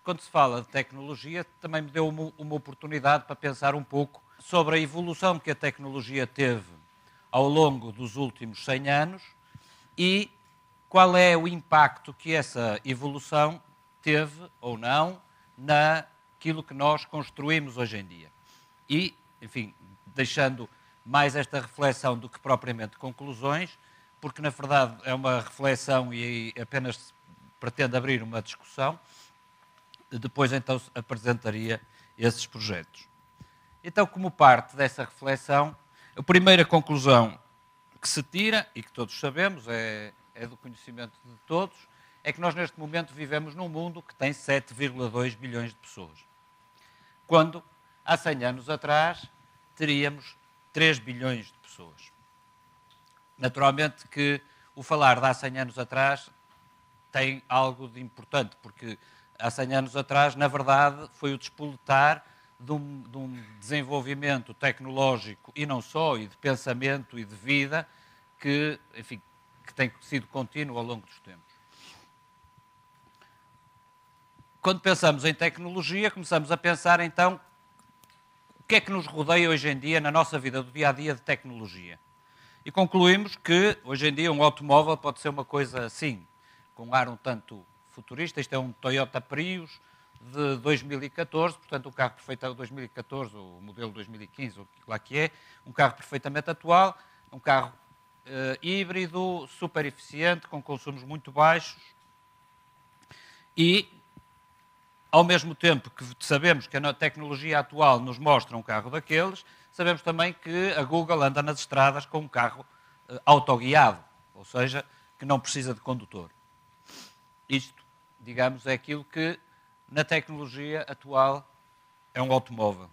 quando se fala de tecnologia, também me deu uma oportunidade para pensar um pouco sobre a evolução que a tecnologia teve ao longo dos últimos 100 anos e qual é o impacto que essa evolução teve ou não naquilo que nós construímos hoje em dia. E, enfim, deixando mais esta reflexão do que propriamente conclusões, porque na verdade é uma reflexão e apenas pretende abrir uma discussão, depois então apresentaria esses projetos. Então, como parte dessa reflexão, a primeira conclusão que se tira, e que todos sabemos, é do conhecimento de todos, é que nós neste momento vivemos num mundo que tem 7,2 bilhões de pessoas. Quando, há 100 anos atrás, teríamos 3 bilhões de pessoas. Naturalmente que o falar de há 100 anos atrás tem algo de importante, porque há 100 anos atrás, na verdade, foi o despoletar de um desenvolvimento tecnológico e não só, e de pensamento e de vida, que, enfim, que tem sido contínuo ao longo dos tempos. Quando pensamos em tecnologia, começamos a pensar, então, o que é que nos rodeia hoje em dia na nossa vida do dia-a-dia de tecnologia. E concluímos que, hoje em dia, um automóvel pode ser uma coisa assim, com um ar um tanto futurista. Isto é um Toyota Prius de 2014, portanto, um carro perfeito 2014, o modelo 2015, o que lá que é, um carro perfeitamente atual, um carro híbrido, super eficiente, com consumos muito baixos e, ao mesmo tempo que sabemos que a tecnologia atual nos mostra um carro daqueles, sabemos também que a Google anda nas estradas com um carro autoguiado, ou seja, que não precisa de condutor. Isto, digamos, é aquilo que na tecnologia atual é um automóvel.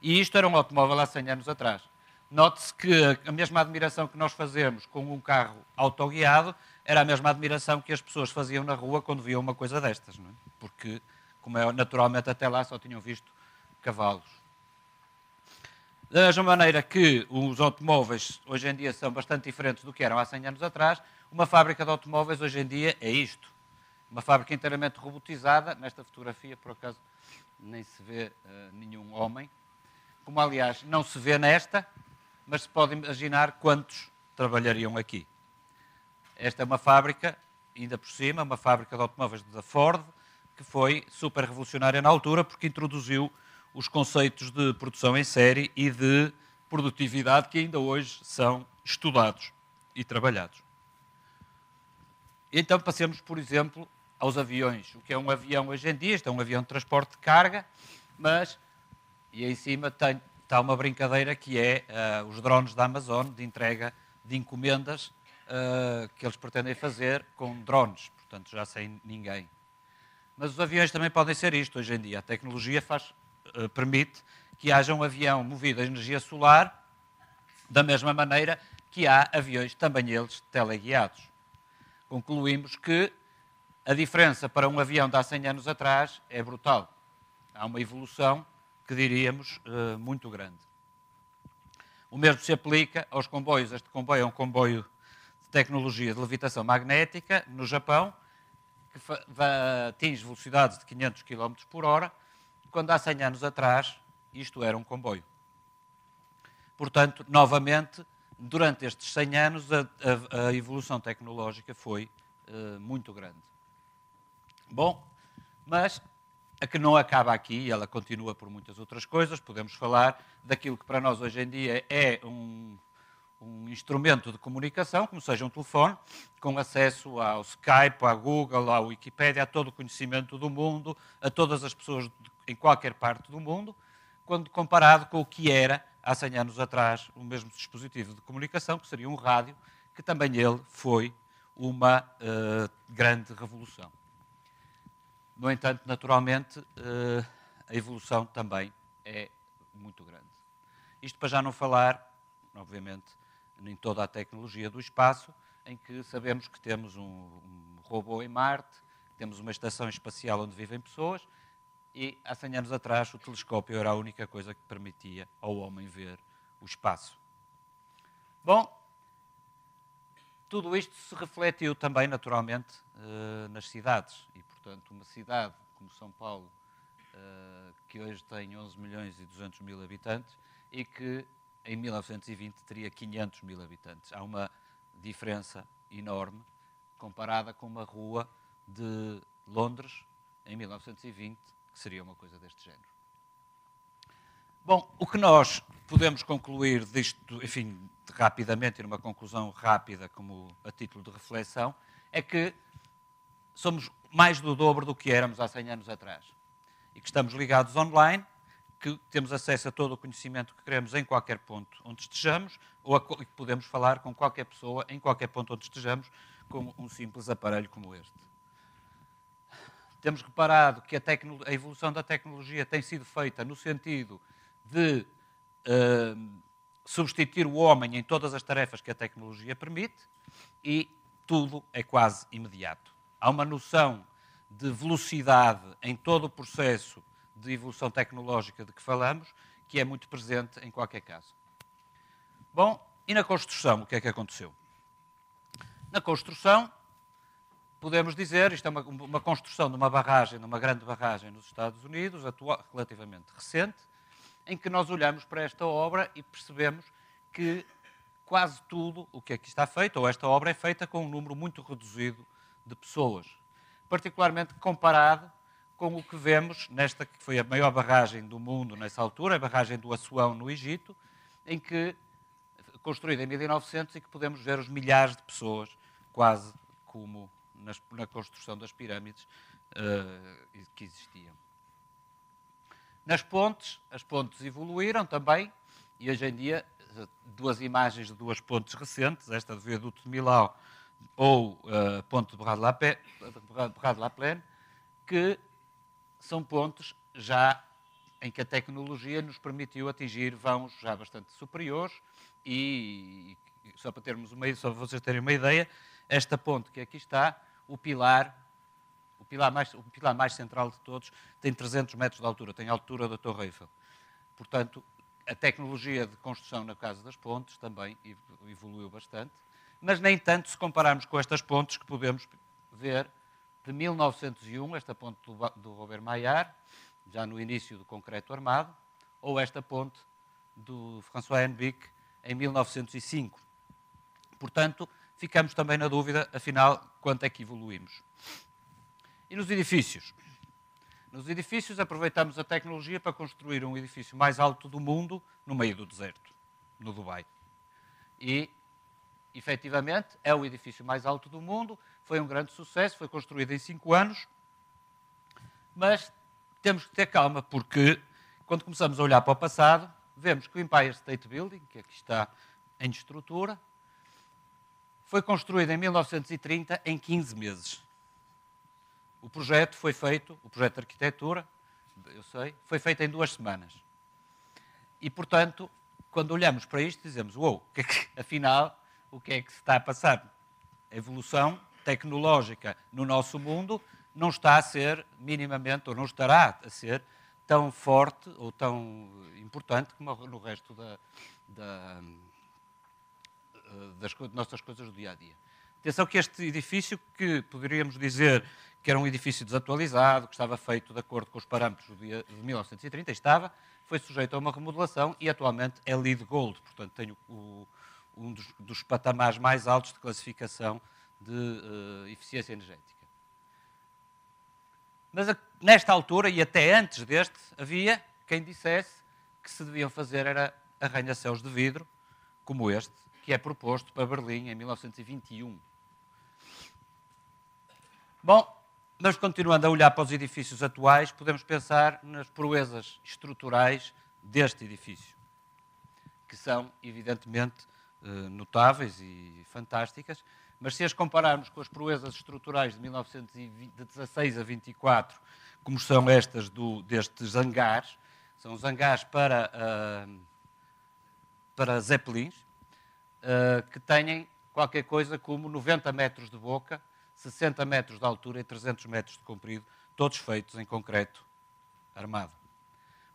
E isto era um automóvel há 100 anos atrás. Note-se que a mesma admiração que nós fazemos com um carro autoguiado era a mesma admiração que as pessoas faziam na rua quando viam uma coisa destas, não é? Porque, como é naturalmente até lá, só tinham visto cavalos. Da mesma maneira que os automóveis hoje em dia são bastante diferentes do que eram há 100 anos atrás, uma fábrica de automóveis hoje em dia é isto. Uma fábrica inteiramente robotizada. Nesta fotografia, por acaso, nem se vê nenhum homem. Como, aliás, não se vê nesta, mas se pode imaginar quantos trabalhariam aqui. Esta é uma fábrica, ainda por cima, uma fábrica de automóveis da Ford, que foi super revolucionária na altura, porque introduziu os conceitos de produção em série e de produtividade que ainda hoje são estudados e trabalhados. Então passemos, por exemplo, aos aviões. O que é um avião hoje em dia? Este é um avião de transporte de carga, mas, e aí em cima está uma brincadeira que é os drones da Amazon, de entrega de encomendas que eles pretendem fazer com drones, portanto já sem ninguém. Mas os aviões também podem ser isto hoje em dia. A tecnologia permite que haja um avião movido a energia solar, da mesma maneira que há aviões, também eles, teleguiados. Concluímos que a diferença para um avião de há 100 anos atrás é brutal. Há uma evolução que diríamos muito grande. O mesmo se aplica aos comboios. Este comboio é um comboio de tecnologia de levitação magnética no Japão, que atinge velocidades de 500 km por hora, quando há 100 anos atrás isto era um comboio. Portanto, novamente, durante estes 100 anos a evolução tecnológica foi muito grande. Bom, mas a que não acaba aqui, ela continua por muitas outras coisas. Podemos falar daquilo que para nós hoje em dia é um instrumento de comunicação, como seja um telefone, com acesso ao Skype, à Google, à Wikipédia, a todo o conhecimento do mundo, a todas as pessoas em qualquer parte do mundo, quando comparado com o que era, há 100 anos atrás, o mesmo dispositivo de comunicação, que seria um rádio, que também ele foi uma grande revolução. No entanto, naturalmente, a evolução também é muito grande. Isto para já não falar, obviamente, em toda a tecnologia do espaço, em que sabemos que temos um robô em Marte, temos uma estação espacial onde vivem pessoas, e há 100 anos atrás o telescópio era a única coisa que permitia ao homem ver o espaço. Bom, tudo isto se refletiu também, naturalmente, nas cidades. E, portanto, uma cidade como São Paulo, que hoje tem 11 milhões e 200 mil habitantes e que em 1920 teria 500 mil habitantes. Há uma diferença enorme comparada com uma rua de Londres em 1920, que seria uma coisa deste género. Bom, o que nós podemos concluir disto, enfim, rapidamente, e numa conclusão rápida, como a título de reflexão, é que somos mais do dobro do que éramos há 100 anos atrás. E que estamos ligados online, que temos acesso a todo o conhecimento que queremos em qualquer ponto onde estejamos, ou que podemos falar com qualquer pessoa em qualquer ponto onde estejamos, com um simples aparelho como este. Temos reparado que a evolução da tecnologia tem sido feita no sentido de substituir o homem em todas as tarefas que a tecnologia permite e tudo é quase imediato. Há uma noção de velocidade em todo o processo de evolução tecnológica de que falamos, que é muito presente em qualquer caso. Bom, e na construção, o que é que aconteceu? Na construção, podemos dizer, isto é uma construção de uma barragem, de uma grande barragem nos Estados Unidos, relativamente recente, em que nós olhamos para esta obra e percebemos que quase tudo o que aqui está feito, ou esta obra é feita com um número muito reduzido de pessoas, particularmente comparado com o que vemos nesta que foi a maior barragem do mundo nessa altura, a barragem do Assuão no Egito, em que, construída em 1900, e que podemos ver os milhares de pessoas, quase como na construção das pirâmides que existiam. Nas pontes, as pontes evoluíram também, e hoje em dia, duas imagens de duas pontes recentes, esta do viaduto de Milão ou a ponte de Bras-de-la-Plaine, que são pontes já em que a tecnologia nos permitiu atingir vãos já bastante superiores e só para vocês terem uma ideia, esta ponte que aqui está, o pilar mais central de todos, tem 300 metros de altura, tem a altura da Torre Eiffel. Portanto, a tecnologia de construção na casa das pontes também evoluiu bastante, mas nem tanto se compararmos com estas pontes que podemos ver de 1901, esta ponte do Robert Maillard, já no início do concreto armado, ou esta ponte do François Hennebique, em 1905. Portanto, ficamos também na dúvida, afinal, quanto é que evoluímos. E nos edifícios? Nos edifícios aproveitamos a tecnologia para construir um edifício mais alto do mundo no meio do deserto, no Dubai. E, efetivamente, é o edifício mais alto do mundo, foi um grande sucesso, foi construído em 5 anos, mas temos que ter calma, porque quando começamos a olhar para o passado, vemos que o Empire State Building, que aqui está em estrutura, foi construído em 1930 em 15 meses. O projeto foi feito, o projeto de arquitetura, eu sei, foi feito em 2 semanas. E, portanto, quando olhamos para isto, dizemos, uou, afinal, o que é que se está a passar? A evolução tecnológica no nosso mundo não está a ser minimamente, ou não estará a ser tão forte ou tão importante como no resto das nossas coisas do dia-a-dia. Atenção que este edifício, que poderíamos dizer que era um edifício desatualizado, que estava feito de acordo com os parâmetros de 1930, foi sujeito a uma remodelação e atualmente é LEED Gold, portanto tem um dos patamares mais altos de classificação de eficiência energética. Mas nesta altura, e até antes deste, havia quem dissesse que se deviam fazer era arranha-céus de vidro, como este, que é proposto para Berlim em 1921. Bom, mas continuando a olhar para os edifícios atuais, podemos pensar nas proezas estruturais deste edifício, que são, evidentemente, notáveis e fantásticas, mas se as compararmos com as proezas estruturais de 1916 a 24, como são estas destes hangares, são os hangares para Zeppelins, que têm qualquer coisa como 90 metros de boca, 60 metros de altura e 300 metros de comprido, todos feitos em concreto armado.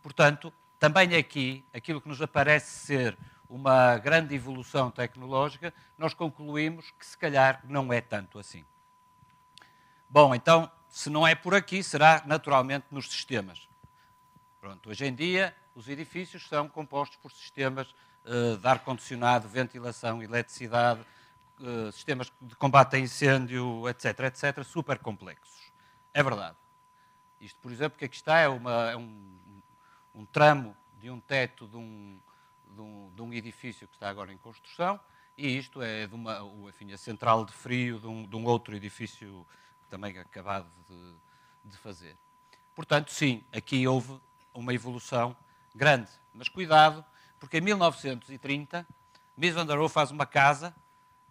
Portanto, também aqui, aquilo que nos aparece ser uma grande evolução tecnológica, nós concluímos que se calhar não é tanto assim. Bom, então, se não é por aqui, será naturalmente nos sistemas. Pronto, hoje em dia, os edifícios são compostos por sistemas de ar-condicionado, ventilação, eletricidade, sistemas de combate a incêndio, etc., etc., super complexos. É verdade. Isto, por exemplo, que aqui está é um tramo de um teto de um edifício que está agora em construção, e isto é enfim, a central de frio de um outro edifício que também é acabado de fazer. Portanto, sim, aqui houve uma evolução grande. Mas cuidado, porque em 1930, Mies van der Rohe faz uma casa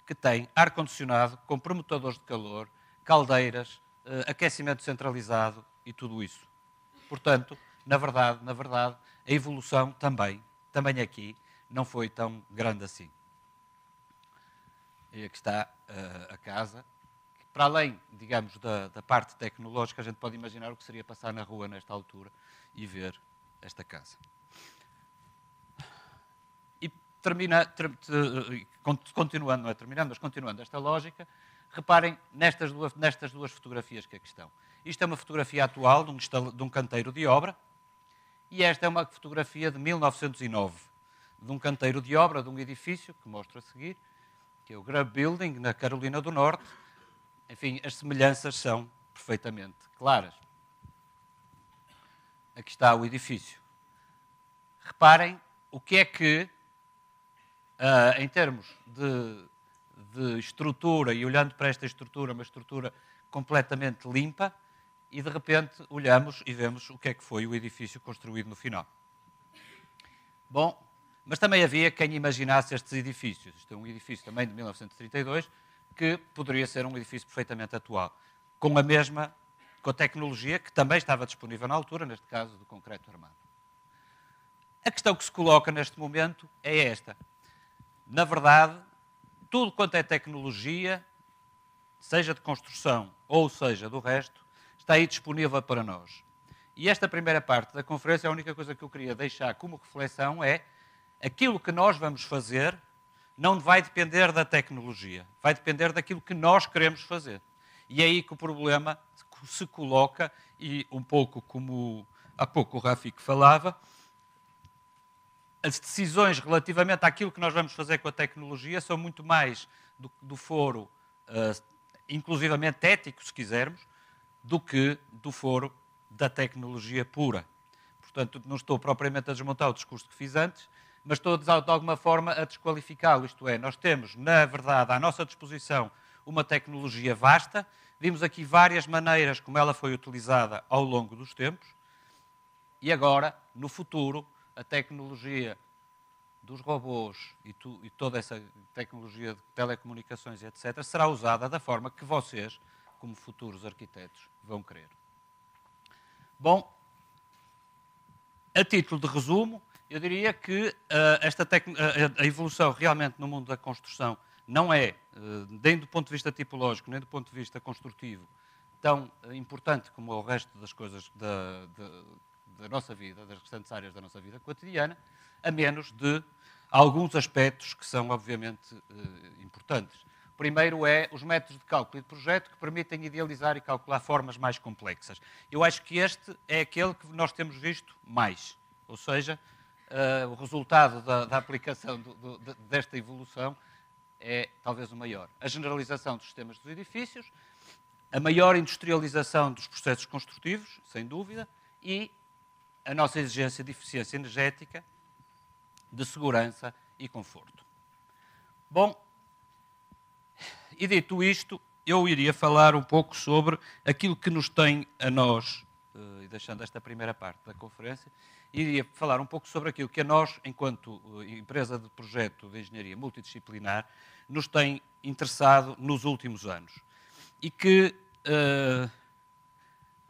que tem ar-condicionado, com permutadores de calor, caldeiras, aquecimento centralizado e tudo isso. Portanto, na verdade, a evolução também aqui, não foi tão grande assim. E aqui está a casa. Para além, digamos, da parte tecnológica, a gente pode imaginar o que seria passar na rua nesta altura e ver esta casa. E continuando, não é terminando, mas continuando esta lógica, reparem nestas duas fotografias que aqui estão. Isto é uma fotografia atual de um canteiro de obra, e esta é uma fotografia de 1909, de um canteiro de obra, de um edifício, que mostro a seguir, que é o Grubb Building, na Carolina do Norte. Enfim, as semelhanças são perfeitamente claras. Aqui está o edifício. Reparem o que é que, em termos de estrutura, e olhando para esta estrutura, uma estrutura completamente limpa, e de repente olhamos e vemos o que é que foi o edifício construído no final. Bom, mas também havia quem imaginasse estes edifícios. Isto é um edifício também de 1932, que poderia ser um edifício perfeitamente atual, com a tecnologia que também estava disponível na altura, neste caso do concreto armado. A questão que se coloca neste momento é esta. Na verdade, tudo quanto é tecnologia, seja de construção ou seja do resto, está aí disponível para nós. E esta primeira parte da conferência, a única coisa que eu queria deixar como reflexão é aquilo que nós vamos fazer não vai depender da tecnologia, vai depender daquilo que nós queremos fazer. E é aí que o problema se coloca, e um pouco como há pouco o Rafik falava, as decisões relativamente àquilo que nós vamos fazer com a tecnologia são muito mais do foro, inclusivamente ético, se quisermos, do que do foro da tecnologia pura. Portanto, não estou propriamente a desmontar o discurso que fiz antes, mas estou, de alguma forma, a desqualificá-lo. Isto é, nós temos, na verdade, à nossa disposição uma tecnologia vasta. Vimos aqui várias maneiras como ela foi utilizada ao longo dos tempos. E agora, no futuro, a tecnologia dos robôs e toda essa tecnologia de telecomunicações, etc., será usada da forma que vocês, como futuros arquitetos, vão querer. Bom, a título de resumo, eu diria que a evolução realmente no mundo da construção não é, nem do ponto de vista tipológico, nem do ponto de vista construtivo, tão importante como o resto das coisas da nossa vida, das restantes áreas da nossa vida cotidiana, a menos de alguns aspectos que são, obviamente, importantes. O primeiro é os métodos de cálculo e de projeto que permitem idealizar e calcular formas mais complexas. Eu acho que este é aquele que nós temos visto mais, ou seja, o resultado da aplicação desta evolução é talvez o maior. A generalização dos sistemas dos edifícios, a maior industrialização dos processos construtivos, sem dúvida, e a nossa exigência de eficiência energética, de segurança e conforto. Bom, e dito isto, eu iria falar um pouco sobre aquilo que nos tem a nós, e deixando esta primeira parte da conferência, iria falar um pouco sobre aquilo que a nós, enquanto empresa de projeto de engenharia multidisciplinar, nos tem interessado nos últimos anos. E que,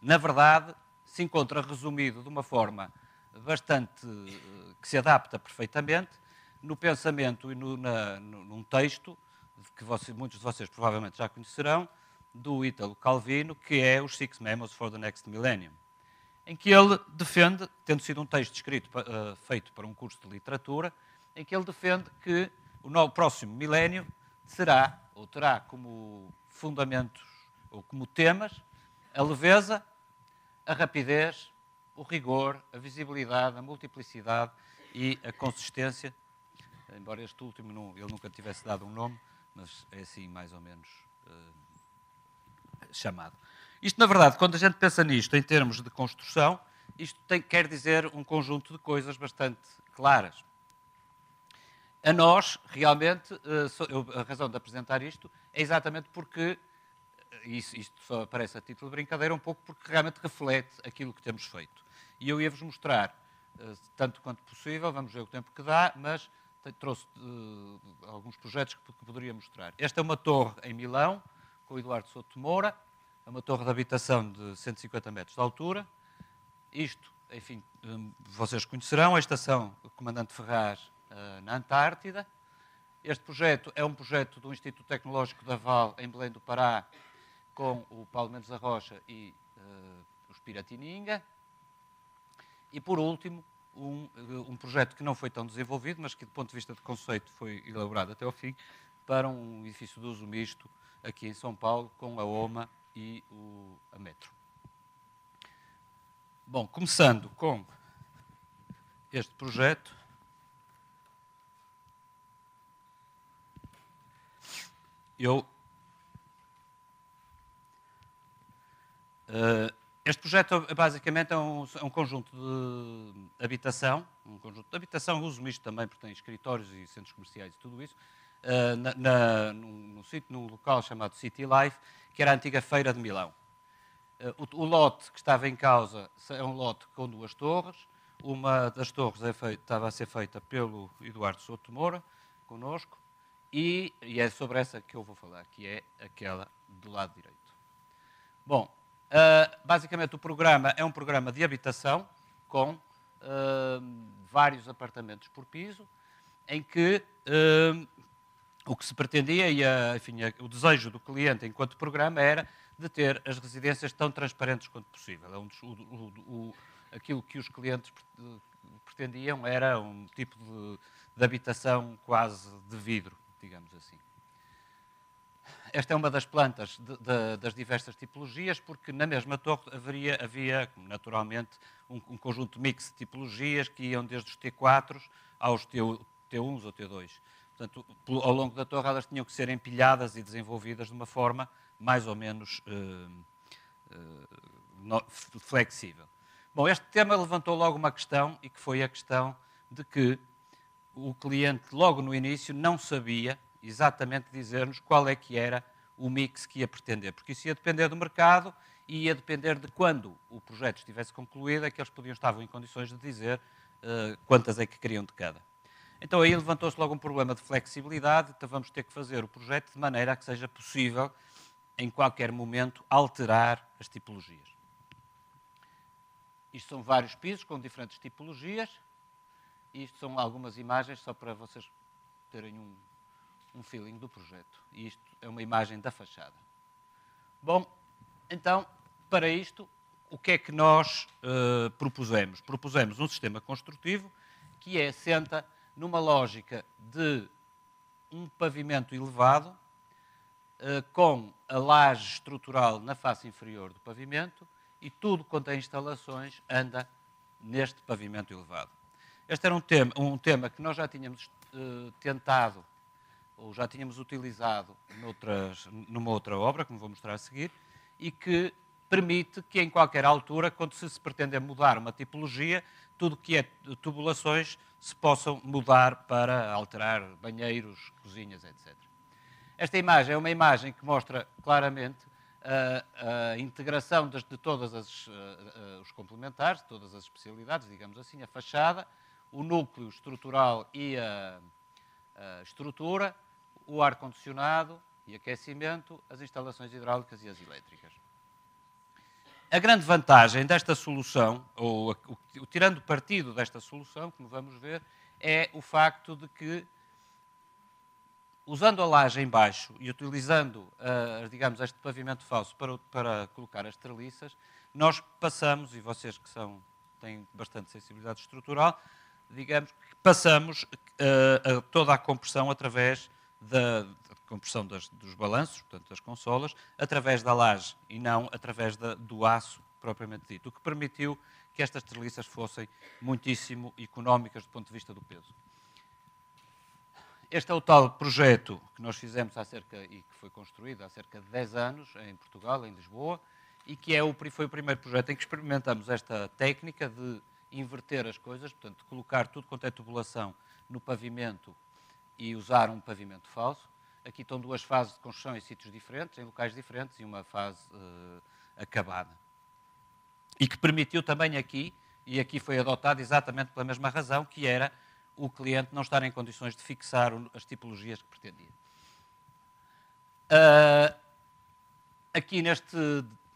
na verdade, se encontra resumido de uma forma bastante que se adapta perfeitamente no pensamento e num texto que muitos de vocês provavelmente já conhecerão, do Ítalo Calvino, que é os Six Memos for the Next Millennium, em que ele defende, tendo sido um texto escrito, feito para um curso de literatura, em que ele defende que o próximo milénio será, ou terá como fundamentos, ou como temas, a leveza, a rapidez, o rigor, a visibilidade, a multiplicidade e a consistência, embora este último ele nunca tivesse dado um nome, mas é assim mais ou menos chamado. Isto, na verdade, quando a gente pensa nisto em termos de construção, isto quer dizer um conjunto de coisas bastante claras. A nós, realmente, a razão de apresentar isto é exatamente porque, isto só aparece a título de brincadeira, um pouco porque realmente reflete aquilo que temos feito. E eu ia-vos mostrar, tanto quanto possível, vamos ver o tempo que dá, mas trouxe alguns projetos que poderia mostrar. Esta é uma torre em Milão, com o Eduardo Souto de Moura, é uma torre de habitação de 150 metros de altura. Isto, enfim, vocês conhecerão, a estação do Comandante Ferraz na Antártida. Este projeto é um projeto do Instituto Tecnológico da Val, em Belém do Pará, com o Paulo Mendes da Rocha e os Piratininga. E, por último, um projeto que não foi tão desenvolvido, mas que, do ponto de vista de conceito, foi elaborado até ao fim, para um edifício de uso misto aqui em São Paulo, com a OMA e a Metro. Bom, começando com este projeto, este projeto basicamente é um conjunto de habitação, uso misto também, porque tem escritórios e centros comerciais e tudo isso, num local chamado City Life, que era a antiga Feira de Milão. O lote que estava em causa é um lote com 2 torres. Uma das torres estava a ser feita pelo Eduardo Souto de Moura, connosco, e é sobre essa que eu vou falar, que é aquela do lado direito. Bom, basicamente o programa é um programa de habitação com vários apartamentos por piso, em que o que se pretendia e o desejo do cliente enquanto programa era de ter as residências tão transparentes quanto possível. Aquilo que os clientes pretendiam era um tipo de habitação quase de vidro, digamos assim. Esta é uma das plantas das diversas tipologias, porque na mesma torre havia naturalmente, um conjunto mix de tipologias que iam desde os T4 aos T1s ou T2. Portanto, ao longo da torre elas tinham que ser empilhadas e desenvolvidas de uma forma mais ou menos flexível. Bom, este tema levantou logo uma questão, e que foi a questão de que o cliente, logo no início, não sabia exatamente dizer-nos qual é que era o mix que ia pretender, porque isso ia depender do mercado e ia depender de quando o projeto estivesse concluído, é que eles estavam em condições de dizer quantas é que queriam de cada. Então aí levantou-se logo um problema de flexibilidade, então vamos ter que fazer o projeto de maneira a que seja possível, em qualquer momento, alterar as tipologias. Isto são vários pisos com diferentes tipologias, e isto são algumas imagens só para vocês terem um feeling do projeto. E isto é uma imagem da fachada. Bom, então, para isto, o que é que nós propusemos? Propusemos um sistema construtivo que assenta numa lógica de um pavimento elevado, com a laje estrutural na face inferior do pavimento, e tudo quanto a instalações anda neste pavimento elevado. Este era um tema que nós já tínhamos tentado, ou já tínhamos utilizado numa outra obra, que me vou mostrar a seguir, e que permite que em qualquer altura, quando se pretender mudar uma tipologia, tudo que é tubulações se possam mudar para alterar banheiros, cozinhas, etc. Esta imagem é uma imagem que mostra claramente a integração de todas os complementares, de todas as especialidades, digamos assim, a fachada, o núcleo estrutural e a estrutura, o ar-condicionado e aquecimento, as instalações hidráulicas e as elétricas. A grande vantagem desta solução, ou tirando partido desta solução, como vamos ver, é o facto de que, usando a laje em baixo e utilizando, digamos, este pavimento falso para colocar as treliças, nós passamos, e vocês que têm bastante sensibilidade estrutural, digamos que passamos toda a compressão através da compressão dos balanços, portanto das consolas, através da laje e não através do aço propriamente dito, o que permitiu que estas treliças fossem muitíssimo económicas do ponto de vista do peso. Este é o tal projeto que nós fizemos e que foi construído há cerca de 10 anos em Portugal, em Lisboa, e que foi o primeiro projeto em que experimentamos esta técnica de inverter as coisas, portanto, de colocar tudo quanto é tubulação no pavimento e usar um pavimento falso. Aqui estão duas fases de construção em sítios diferentes, em locais diferentes, e uma fase acabada. E que permitiu também aqui, e aqui foi adotado exatamente pela mesma razão, que era o cliente não estar em condições de fixar as tipologias que pretendia. Aqui neste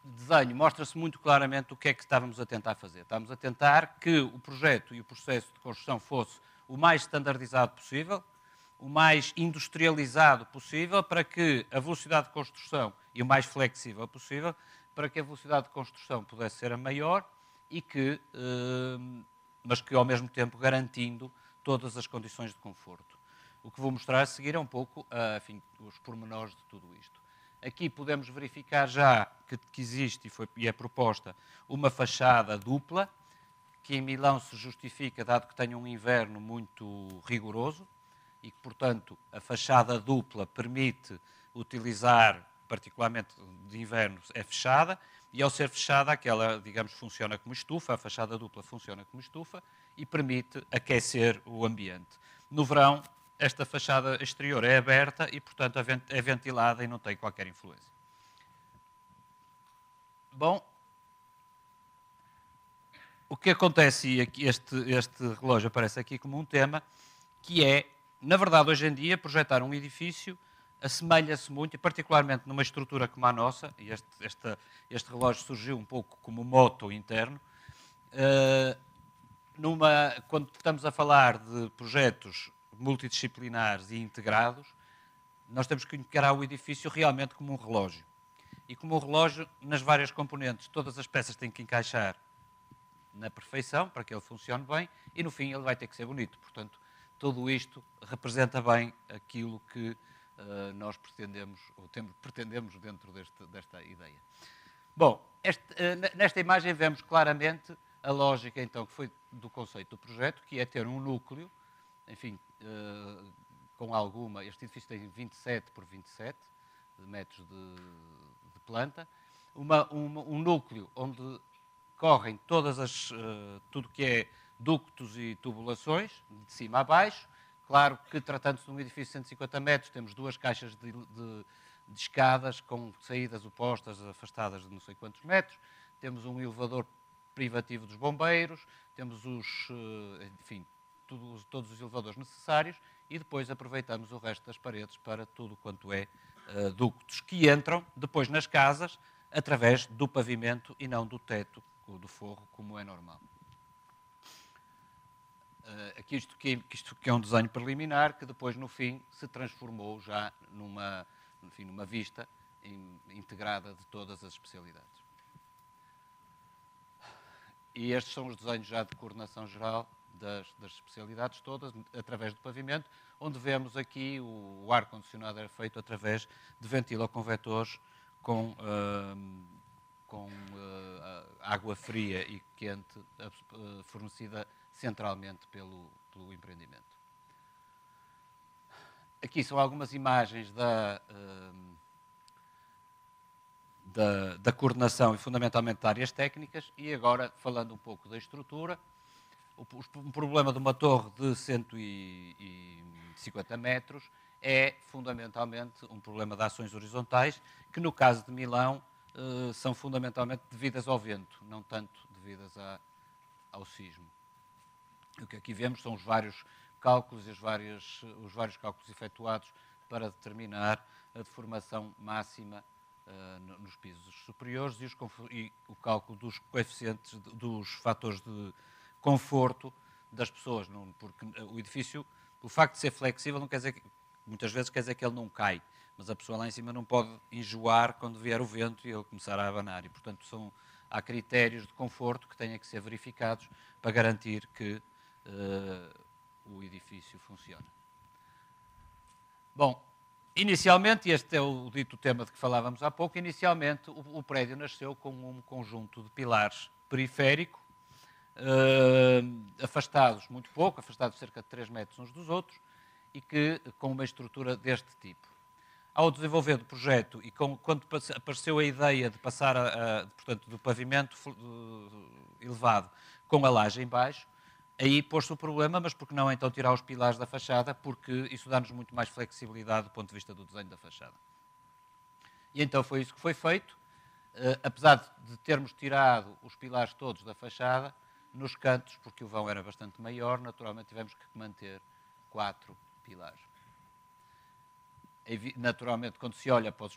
desenho mostra-se muito claramente o que é que estávamos a tentar fazer. Estávamos a tentar que o projeto e o processo de construção fosse o mais standardizado possível, o mais industrializado possível, para que a velocidade de construção e o mais flexível possível, para que a velocidade de construção pudesse ser a maior mas que ao mesmo tempo garantindo todas as condições de conforto. O que vou mostrar a seguir é um pouco os pormenores de tudo isto. Aqui podemos verificar já que existe e é proposta uma fachada dupla, que em Milão se justifica, dado que tem um inverno muito rigoroso, e que, portanto, a fachada dupla permite utilizar, particularmente de inverno, é fechada, e ao ser fechada, aquela, digamos, funciona como estufa, a fachada dupla funciona como estufa, e permite aquecer o ambiente. No verão, esta fachada exterior é aberta e, portanto, é ventilada e não tem qualquer influência. Bom, o que acontece, e aqui este relógio aparece aqui como um tema, que é, na verdade, hoje em dia, projetar um edifício assemelha-se muito, e particularmente numa estrutura como a nossa, e este relógio surgiu um pouco como moto interno, quando estamos a falar de projetos multidisciplinares e integrados, nós temos que encarar o edifício realmente como um relógio. E como um relógio, nas várias componentes, todas as peças têm que encaixar na perfeição, para que ele funcione bem, e no fim ele vai ter que ser bonito. Portanto, tudo isto representa bem aquilo que nós pretendemos, ou pretendemos dentro desta ideia. Bom, nesta imagem vemos claramente a lógica, então, que foi do conceito do projeto, que é ter um núcleo, enfim, com alguma... Este edifício tem 27 por 27 metros de planta, um núcleo onde correm tudo que é ductos e tubulações, de cima a baixo. Claro que, tratando-se de um edifício de 150 metros, temos duas caixas de escadas com saídas opostas, afastadas de não sei quantos metros. Temos um elevador privativo dos bombeiros, temos enfim, todos os elevadores necessários, e depois aproveitamos o resto das paredes para tudo quanto é ductos, que entram depois nas casas através do pavimento e não do teto, ou do forro, como é normal. Aqui isto que é um desenho preliminar, que depois, no fim, se transformou já numa vista integrada de todas as especialidades. E estes são os desenhos já de coordenação geral das especialidades todas, através do pavimento, onde vemos aqui o ar-condicionado era feito através de ventiloconvetores com água fria e quente fornecida centralmente pelo empreendimento. Aqui são algumas imagens da coordenação e fundamentalmente de áreas técnicas, e agora, falando um pouco da estrutura, um problema de uma torre de 150 metros é fundamentalmente um problema de ações horizontais, que no caso de Milão são fundamentalmente devidas ao vento, não tanto devidas ao sismo. O que aqui vemos são os vários cálculos e os vários cálculos efetuados para determinar a deformação máxima nos pisos superiores e o cálculo dos coeficientes, dos fatores de conforto das pessoas, porque o edifício, o facto de ser flexível, não quer dizer que, muitas vezes quer dizer que ele não cai, mas a pessoa lá em cima não pode enjoar quando vier o vento e ele começar a abanar, e portanto há critérios de conforto que têm que ser verificados para garantir que o edifício funciona. Bom, Inicialmente, este é o dito tema de que falávamos há pouco, inicialmente o prédio nasceu com um conjunto de pilares periférico, afastados muito pouco, afastados cerca de 3 metros uns dos outros, e que com uma estrutura deste tipo. Ao desenvolver o projeto e quando apareceu a ideia de passar, portanto, do pavimento elevado com a laje em baixo, aí pôs-se o problema, mas por que não então tirar os pilares da fachada, porque isso dá-nos muito mais flexibilidade do ponto de vista do desenho da fachada. E então foi isso que foi feito, apesar de termos tirado os pilares todos da fachada, nos cantos, porque o vão era bastante maior, naturalmente tivemos que manter 4 pilares. Naturalmente, quando se olha para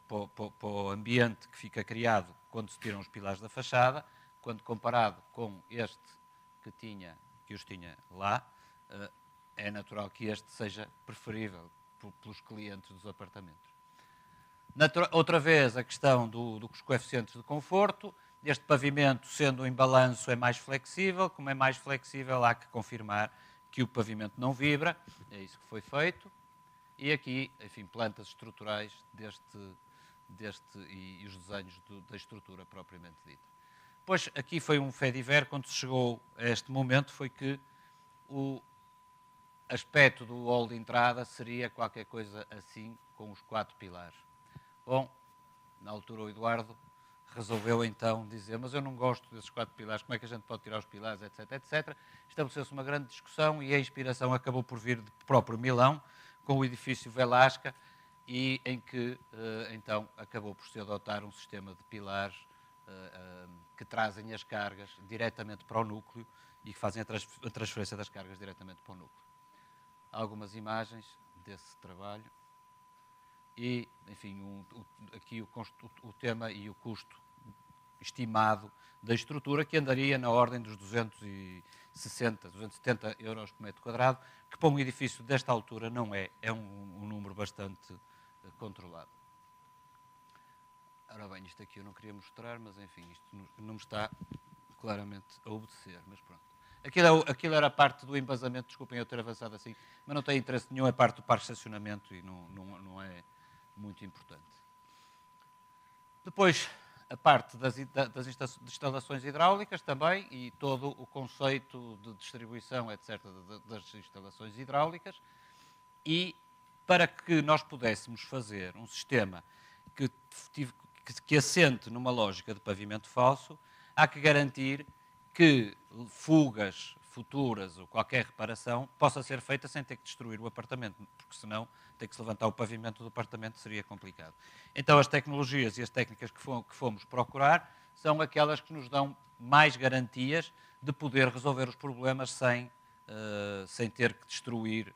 o ambiente que fica criado quando se tiram os pilares da fachada, quando comparado com este que os tinha lá, é natural que este seja preferível pelos clientes dos apartamentos. Outra vez, a questão dos coeficientes de conforto. Este pavimento, sendo em balanço, é mais flexível. Como é mais flexível, há que confirmar que o pavimento não vibra. É isso que foi feito. E aqui, enfim, plantas estruturais e os desenhos da estrutura propriamente dita. Pois, aqui foi um fait divers, quando se chegou a este momento, foi que o aspecto do hall de entrada seria qualquer coisa assim, com os 4 pilares. Bom, na altura o Eduardo resolveu então dizer, mas eu não gosto desses 4 pilares, como é que a gente pode tirar os pilares, etc, etc. Estabeleceu-se uma grande discussão e a inspiração acabou por vir do próprio Milão, com o edifício Velasca, e em que então acabou por se adotar um sistema de pilares que trazem as cargas diretamente para o núcleo e que fazem a transferência das cargas diretamente para o núcleo. Algumas imagens desse trabalho. E, enfim, aqui o tema e o custo estimado da estrutura, que andaria na ordem dos 260, 270 euros por metro quadrado, que para um edifício desta altura não é um número bastante controlado. Ora bem, isto aqui eu não queria mostrar, mas enfim, isto não me está claramente a obedecer, mas pronto. Aquilo era parte do embasamento, desculpem eu ter avançado assim, mas não tem interesse nenhum, é parte do parque de estacionamento e não é muito importante. Depois, a parte das instalações hidráulicas também e todo o conceito de distribuição, etc., das instalações hidráulicas. E para que nós pudéssemos fazer um sistema que assente numa lógica de pavimento falso, há que garantir que fugas futuras ou qualquer reparação possa ser feita sem ter que destruir o apartamento, porque senão ter que se levantar o pavimento do apartamento seria complicado. Então as tecnologias e as técnicas que fomos procurar são aquelas que nos dão mais garantias de poder resolver os problemas sem ter que destruir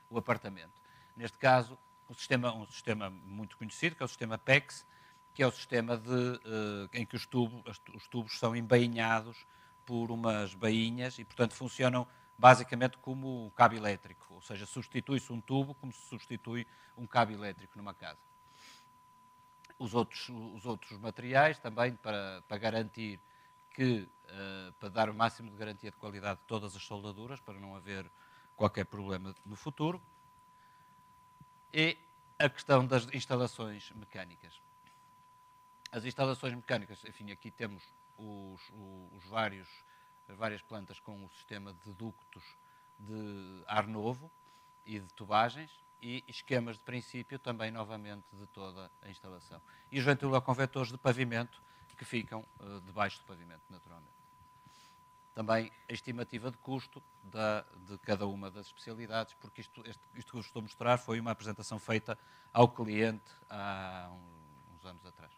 o apartamento. Neste caso, um sistema muito conhecido, que é o sistema PEX, que é o sistema em que os tubos são embainhados por umas bainhas e, portanto, funcionam basicamente como um cabo elétrico, ou seja, substitui-se um tubo como se substitui um cabo elétrico numa casa. Os outros materiais também para garantir que, para dar o máximo de garantia de qualidade de todas as soldaduras, para não haver qualquer problema no futuro. E a questão das instalações mecânicas. As instalações mecânicas, enfim, aqui temos as várias plantas com o sistema de ductos de ar novo e de tubagens e esquemas de princípio também novamente de toda a instalação. E os ventiloconvetores de pavimento que ficam debaixo do pavimento, naturalmente. Também a estimativa de custo de cada uma das especialidades, porque isto que eu estou a mostrar foi uma apresentação feita ao cliente há uns anos atrás.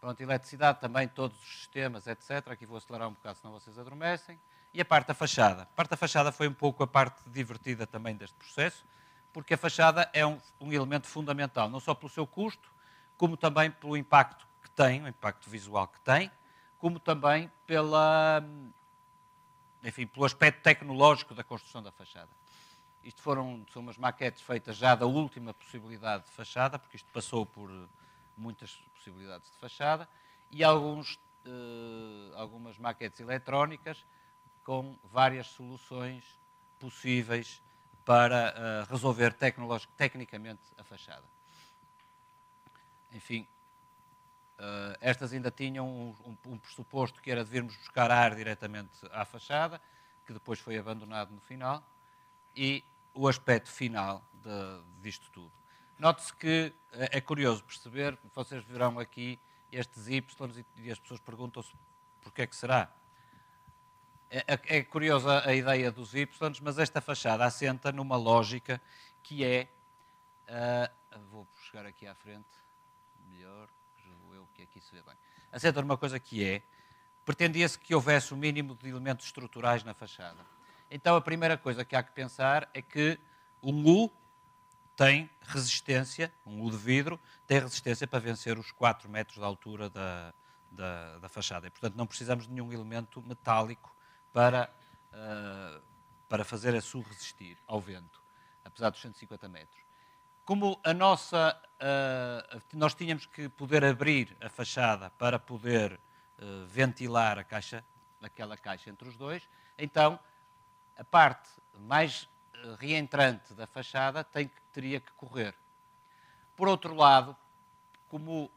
Pronto, eletricidade também, todos os sistemas, etc. Aqui vou acelerar um bocado, senão vocês adormecem. E a parte da fachada. A parte da fachada foi um pouco a parte divertida também deste processo, porque a fachada é um elemento fundamental, não só pelo seu custo, como também pelo impacto que tem, o impacto visual que tem, como também pelo aspecto tecnológico da construção da fachada. Isto são umas maquetes feitas já da última possibilidade de fachada, porque isto passou por muitas possibilidades de fachada, e algumas maquetes eletrónicas com várias soluções possíveis para resolver tecnicamente a fachada. Enfim, estas ainda tinham um pressuposto que era de virmos buscar ar diretamente à fachada, que depois foi abandonado no final, e o aspecto final disto tudo. Note-se que é curioso perceber, vocês verão aqui estes Y e as pessoas perguntam-se porquê é que será. É curiosa a ideia dos Y, mas esta fachada assenta numa lógica que é... vou chegar aqui à frente, melhor, julgo eu que aqui se vê bem. Assenta numa coisa que é... Pretendia-se que houvesse o mínimo de elementos estruturais na fachada. Então a primeira coisa que há que pensar é que um U tem resistência, um U de vidro, tem resistência para vencer os 4 metros de altura da fachada. E, portanto, não precisamos de nenhum elemento metálico para fazer a SU resistir ao vento, apesar dos 150 metros. Como nós tínhamos que poder abrir a fachada para poder ventilar aquela caixa entre os dois, então a parte mais reentrante da fachada teria que correr. Por outro lado, como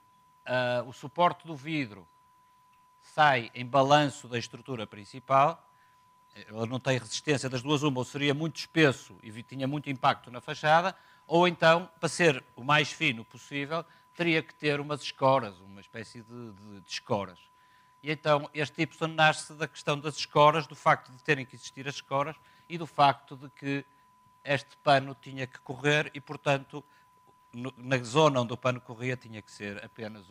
o suporte do vidro sai em balanço da estrutura principal, ele não tem resistência das duas uma, ou seria muito espesso e tinha muito impacto na fachada, ou então, para ser o mais fino possível, teria que ter umas escoras, uma espécie de escoras. E então este Y nasce da questão das escoras, do facto de terem que existir as escoras e do facto de que este pano tinha que correr e, portanto, na zona onde o pano corria tinha que ser apenas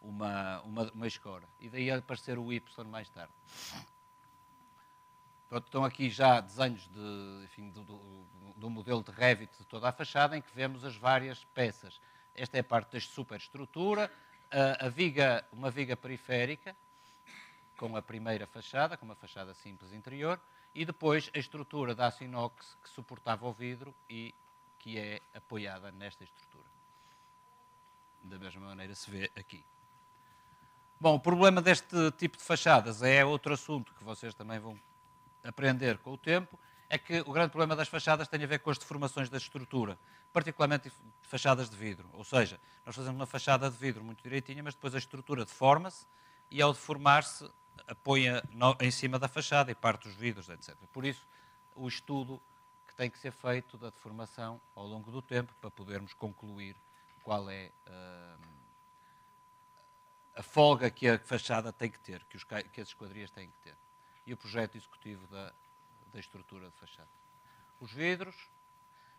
uma escora. E daí aparecer o Y mais tarde. Pronto, estão aqui já desenhos do modelo de Revit de toda a fachada, em que vemos as várias peças. Esta é a parte da superestrutura, uma viga periférica, com a primeira fachada, com uma fachada simples interior, e depois a estrutura de aço inox que suportava o vidro e que é apoiada nesta estrutura. Da mesma maneira se vê aqui. Bom, o problema deste tipo de fachadas é outro assunto que vocês também vão aprender com o tempo, é que o grande problema das fachadas tem a ver com as deformações da estrutura, particularmente fachadas de vidro. Ou seja, nós fazemos uma fachada de vidro muito direitinha, mas depois a estrutura deforma-se e ao deformar-se apoia em cima da fachada e parte os vidros, etc. Por isso, o estudo que tem que ser feito da deformação ao longo do tempo para podermos concluir qual é a folga que a fachada tem que ter, que as esquadrias têm que ter. E o projeto executivo da estrutura de fachada. Os vidros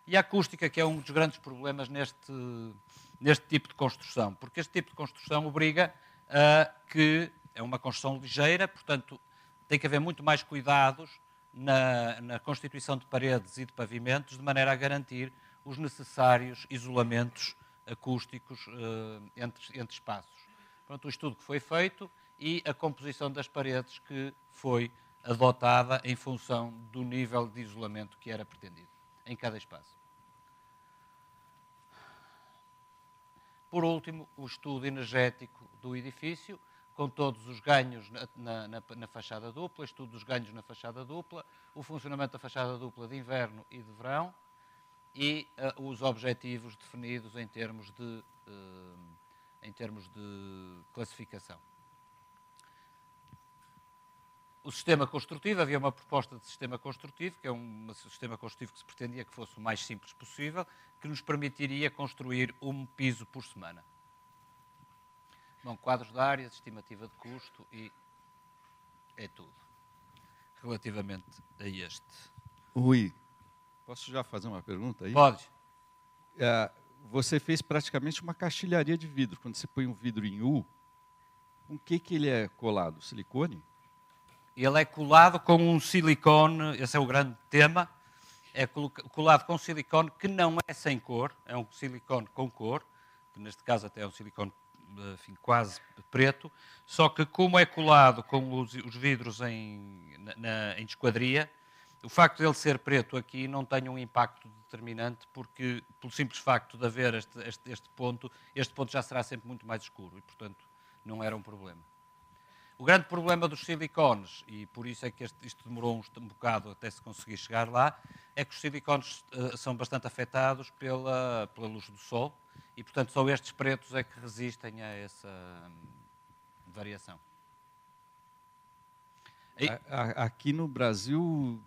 e a acústica, que é um dos grandes problemas neste tipo de construção, porque este tipo de construção obriga a que é uma construção ligeira, portanto, tem que haver muito mais cuidados na constituição de paredes e de pavimentos, de maneira a garantir os necessários isolamentos acústicos entre espaços. Pronto, o estudo que foi feito e a composição das paredes que foi adotada em função do nível de isolamento que era pretendido em cada espaço. Por último, o estudo energético do edifício, com todos os ganhos na fachada dupla, estudo dos ganhos na fachada dupla, o funcionamento da fachada dupla de inverno e de verão e os objetivos definidos em termos de classificação. O sistema construtivo, havia uma proposta de sistema construtivo, que é um sistema construtivo que se pretendia que fosse o mais simples possível, que nos permitiria construir um piso por semana. Bom, quadros de áreas, estimativa de custo e é tudo. Relativamente a este. Rui, posso já fazer uma pergunta aí? Pode. Você fez praticamente uma caixilharia de vidro. Quando você põe um vidro em U, com o que ele é colado? Silicone? Ele é colado com um silicone, esse é o grande tema, é colado com silicone que não é sem cor, é um silicone com cor, que neste caso até é um silicone quase preto, só que como é colado com os vidros em esquadria, o facto de ele ser preto aqui não tem um impacto determinante, porque pelo simples facto de haver este ponto já será sempre muito mais escuro e, portanto, não era um problema. O grande problema dos silicones, e por isso é que isto demorou um bocado até se conseguir chegar lá, é que os silicones são bastante afetados pela luz do sol e, portanto, só estes pretos é que resistem a essa variação. Aqui no Brasil,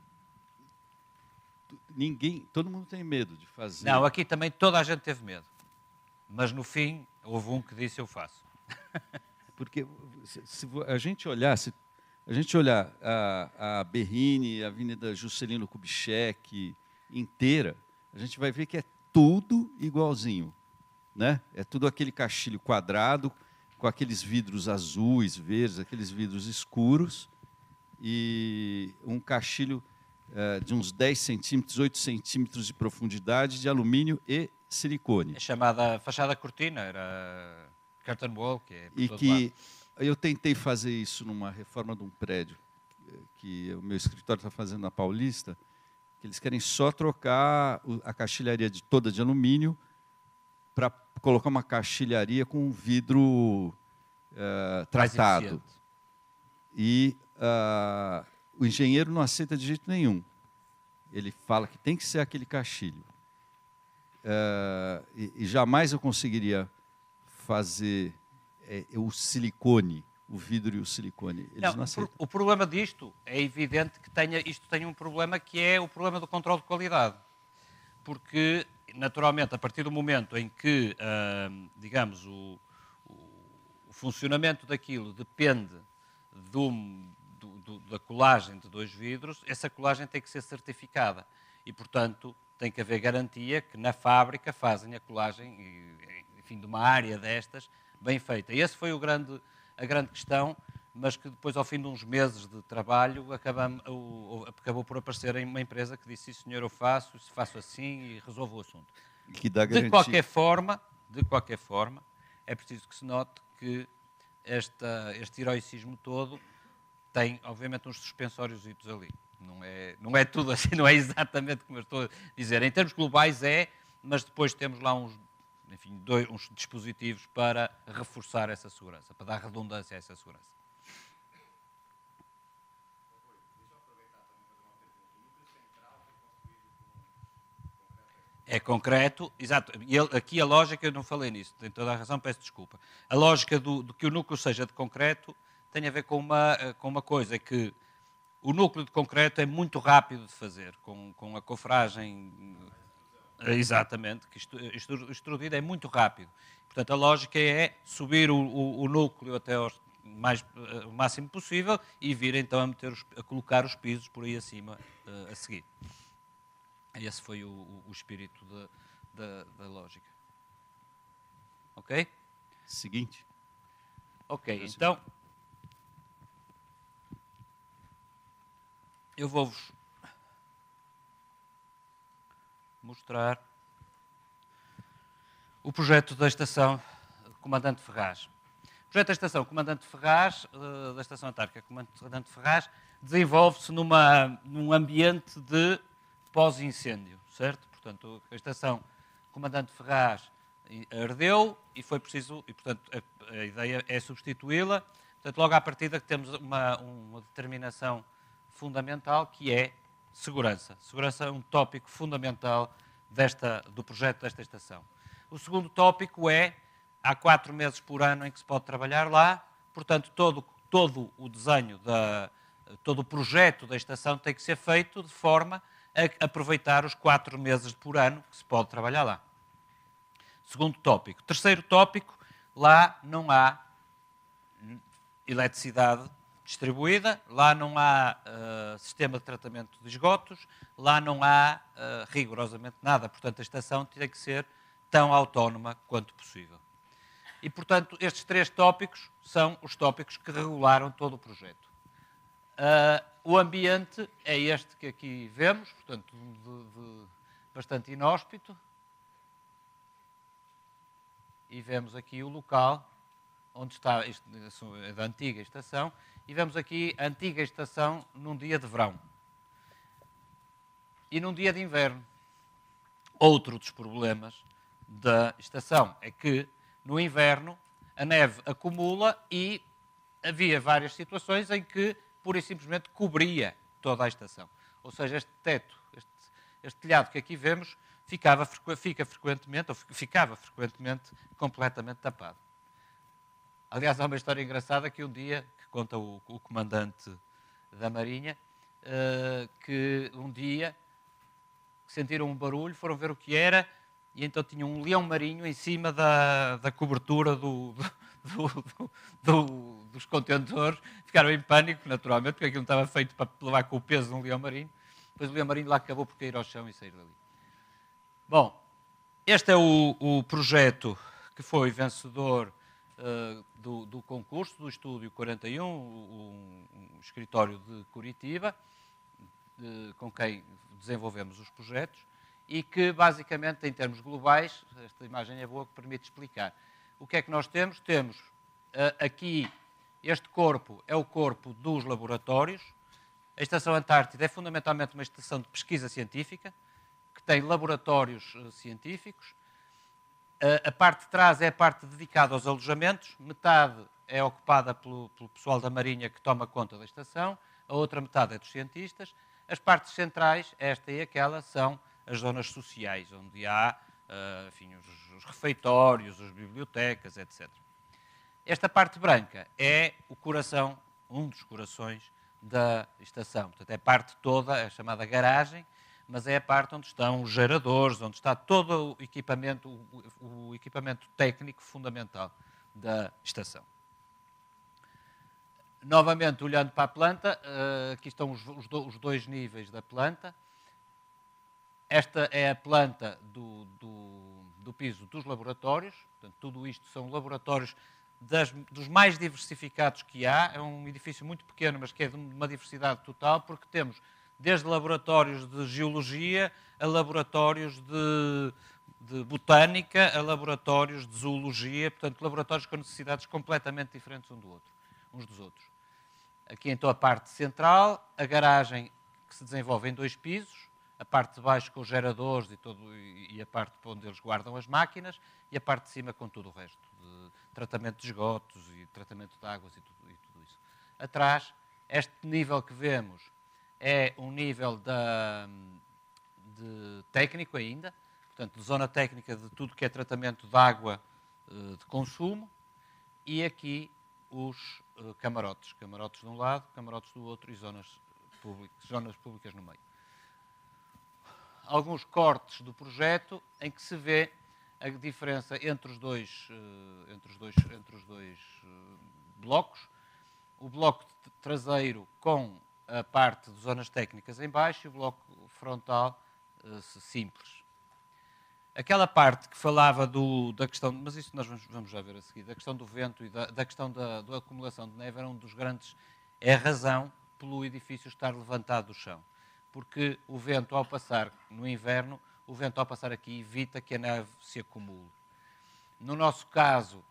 todo mundo tem medo de fazer. Não, aqui também toda a gente teve medo. Mas no fim, houve um que disse: eu faço. Porque se a gente olhar a Berrini, a Avenida Juscelino Kubitschek inteira, a gente vai ver que é tudo igualzinho, né? É tudo aquele caixilho quadrado, com aqueles vidros azuis, verdes, aqueles vidros escuros, e um caixilho de uns 10 centímetros, 8 centímetros de profundidade, de alumínio e silicone. É chamada fachada cortina, era curtain wall, que é por E todo que lado. eu tentei fazer isso numa reforma de um prédio que o meu escritório está fazendo na Paulista, que eles querem só trocar a caixilharia toda de alumínio para colocar uma caixilharia com vidro tratado. E o engenheiro não aceita de jeito nenhum. Ele fala que tem que ser aquele caixilho. E jamais eu conseguiria fazer o silicone, o vidro e o silicone. Eles não aceitam. O problema disto é evidente que isto tem um problema que é o problema do controle de qualidade. Porque, naturalmente, a partir do momento em que, digamos, o funcionamento daquilo depende da colagem de dois vidros, essa colagem tem que ser certificada. E, portanto, tem que haver garantia que na fábrica fazem a colagem, enfim, de uma área destas, bem feita. E essa foi a grande questão, mas que depois, ao fim de uns meses de trabalho, acabou por aparecer uma empresa que disse: sim, senhor, eu faço assim e resolvo o assunto. Que dá garantia. De qualquer forma, é preciso que se note que este heroicismo todo tem, obviamente, uns suspensórios ali. Não é tudo assim, não é exatamente como eu estou a dizer. Em termos globais mas depois temos lá uns dispositivos para reforçar essa segurança, para dar redundância a essa segurança. É concreto, exato. E aqui a lógica, eu não falei nisso, tem toda a razão, peço desculpa. A lógica de que o núcleo seja de concreto tem a ver com uma coisa, é que o núcleo de concreto é muito rápido de fazer, com a cofragem. Exatamente, que extrudido é muito rápido. Portanto, a lógica é subir o núcleo até o máximo possível e vir então a colocar os pisos por aí acima a seguir. Esse foi o espírito da lógica. Ok? Seguinte. Ok, então eu vou-vos mostrar o projeto da estação Comandante Ferraz. O projeto da estação Comandante Ferraz, da Estação Antártica Comandante Ferraz, desenvolve-se num ambiente de pós-incêndio, certo? Portanto, a estação Comandante Ferraz ardeu e foi preciso, e portanto a ideia é substituí-la. Portanto, logo à partida que temos uma determinação fundamental que é segurança. Segurança é um tópico fundamental do projeto desta estação. O segundo tópico é: há 4 meses por ano em que se pode trabalhar lá, portanto, todo o desenho, todo o projeto da estação tem que ser feito de forma a aproveitar os 4 meses por ano que se pode trabalhar lá. Segundo tópico. Terceiro tópico: lá não há eletricidade distribuída, lá não há sistema de tratamento de esgotos, lá não há rigorosamente nada. Portanto, a estação tem que ser tão autónoma quanto possível. E, portanto, estes 3 tópicos são os tópicos que regularam todo o projeto. O ambiente é este que aqui vemos, portanto, bastante inóspito. E vemos aqui o local onde está, isto é da antiga estação, e vemos aqui a antiga estação num dia de verão. E num dia de inverno. Outro dos problemas da estação é que, no inverno, a neve acumula e havia várias situações em que, pura e simplesmente, cobria toda a estação. Ou seja, este teto, este telhado que aqui vemos, ficava frequentemente completamente tapado. Aliás, há uma história engraçada que um dia, que conta o comandante da Marinha, que um dia sentiram um barulho, foram ver o que era, e então tinham um leão marinho em cima da cobertura dos contentores. Ficaram em pânico, naturalmente, porque aquilo não estava feito para levar com o peso de um leão marinho. Depois o leão marinho lá acabou por cair ao chão e sair dali. Bom, este é o projeto que foi vencedor do concurso do Estúdio 41, um escritório de Curitiba, com quem desenvolvemos os projetos, e que, basicamente, em termos globais, esta imagem é boa, que permite explicar. O que é que nós temos? Temos aqui, este corpo é o corpo dos laboratórios. A Estação Antártida é fundamentalmente uma estação de pesquisa científica, que tem laboratórios científicos. A parte de trás é a parte dedicada aos alojamentos, metade é ocupada pelo pessoal da Marinha que toma conta da estação, a outra metade é dos cientistas. As partes centrais, esta e aquela, são as zonas sociais, onde há enfim, os refeitórios, as bibliotecas, etc. Esta parte branca é o coração, um dos corações da estação. Portanto, é a parte toda, é chamada garagem, mas é a parte onde estão os geradores, onde está todo o equipamento técnico fundamental da estação. Novamente, olhando para a planta, aqui estão os dois níveis da planta. Esta é a planta do piso dos laboratórios. Portanto, tudo isto são laboratórios dos mais diversificados que há. É um edifício muito pequeno, mas que é de uma diversidade total, porque temos desde laboratórios de geologia a laboratórios de botânica, a laboratórios de zoologia, portanto, laboratórios com necessidades completamente diferentes uns dos outros. Aqui, então, a parte central, a garagem que se desenvolve em 2 pisos, a parte de baixo com os geradores e a parte onde eles guardam as máquinas, e a parte de cima com tudo o resto, de tratamento de esgotos e tratamento de águas e tudo isso. Atrás, este nível que vemos é um nível de técnico ainda, portanto, de zona técnica de tudo que é tratamento de água de consumo, e aqui os camarotes de um lado, camarotes do outro e zonas públicas no meio. Alguns cortes do projeto em que se vê a diferença entre os dois blocos. O bloco traseiro com a parte de zonas técnicas em baixo e o bloco frontal simples. Aquela parte que falava da questão, mas isso nós vamos já ver a seguir, da questão do vento e da questão da acumulação de neve, era um dos grandes, é a razão pelo edifício estar levantado do chão. Porque o vento, ao passar no inverno, o vento, ao passar aqui, evita que a neve se acumule. No nosso caso,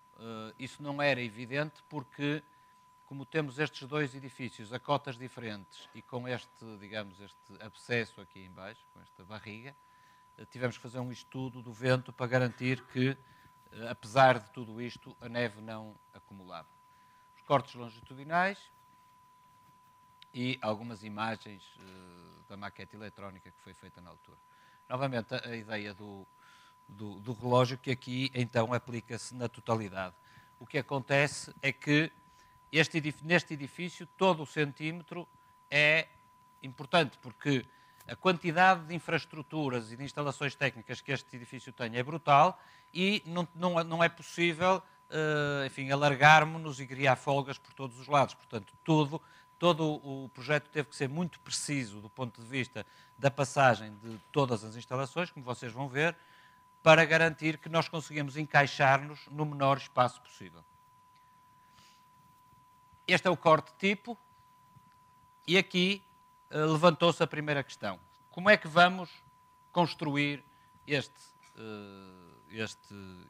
isso não era evidente porque, como temos estes dois edifícios a cotas diferentes e com este abscesso aqui em baixo, com esta barriga, tivemos que fazer um estudo do vento para garantir que, apesar de tudo isto, a neve não acumulava. Os cortes longitudinais e algumas imagens da maquete eletrónica que foi feita na altura. Novamente, a ideia do relógio, que aqui, então, aplica-se na totalidade. O que acontece é que neste edifício, todo o centímetro é importante, porque a quantidade de infraestruturas e de instalações técnicas que este edifício tem é brutal e não é possível, enfim, alargarmos-nos e criar folgas por todos os lados. Portanto, todo o projeto teve que ser muito preciso do ponto de vista da passagem de todas as instalações, como vocês vão ver, para garantir que nós conseguimos encaixar-nos no menor espaço possível. Este é o corte tipo e aqui levantou-se a primeira questão. Como é que vamos construir este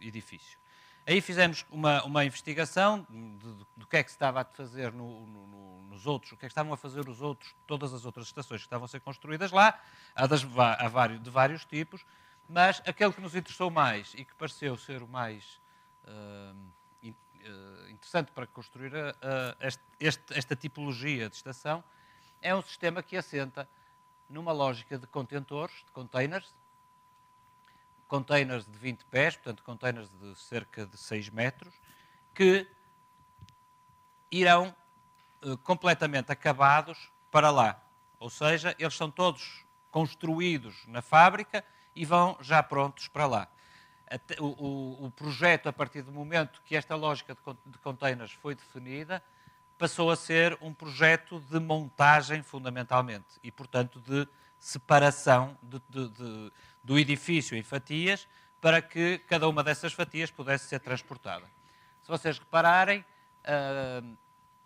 edifício? Aí fizemos uma investigação do que é que se estava a fazer nos outros, o que é que estavam a fazer todas as outras estações que estavam a ser construídas lá, de vários tipos, mas aquele que nos interessou mais e que pareceu ser o mais interessante para construir esta tipologia de estação é um sistema que assenta numa lógica de contentores, de containers de 20 pés, portanto containers de cerca de 6 metros, que irão completamente acabados para lá. Ou seja, eles são todos construídos na fábrica e vão já prontos para lá. O projeto, a partir do momento que esta lógica de containers foi definida, passou a ser um projeto de montagem, fundamentalmente, e, portanto, de separação do edifício em fatias, para que cada uma dessas fatias pudesse ser transportada. Se vocês repararem,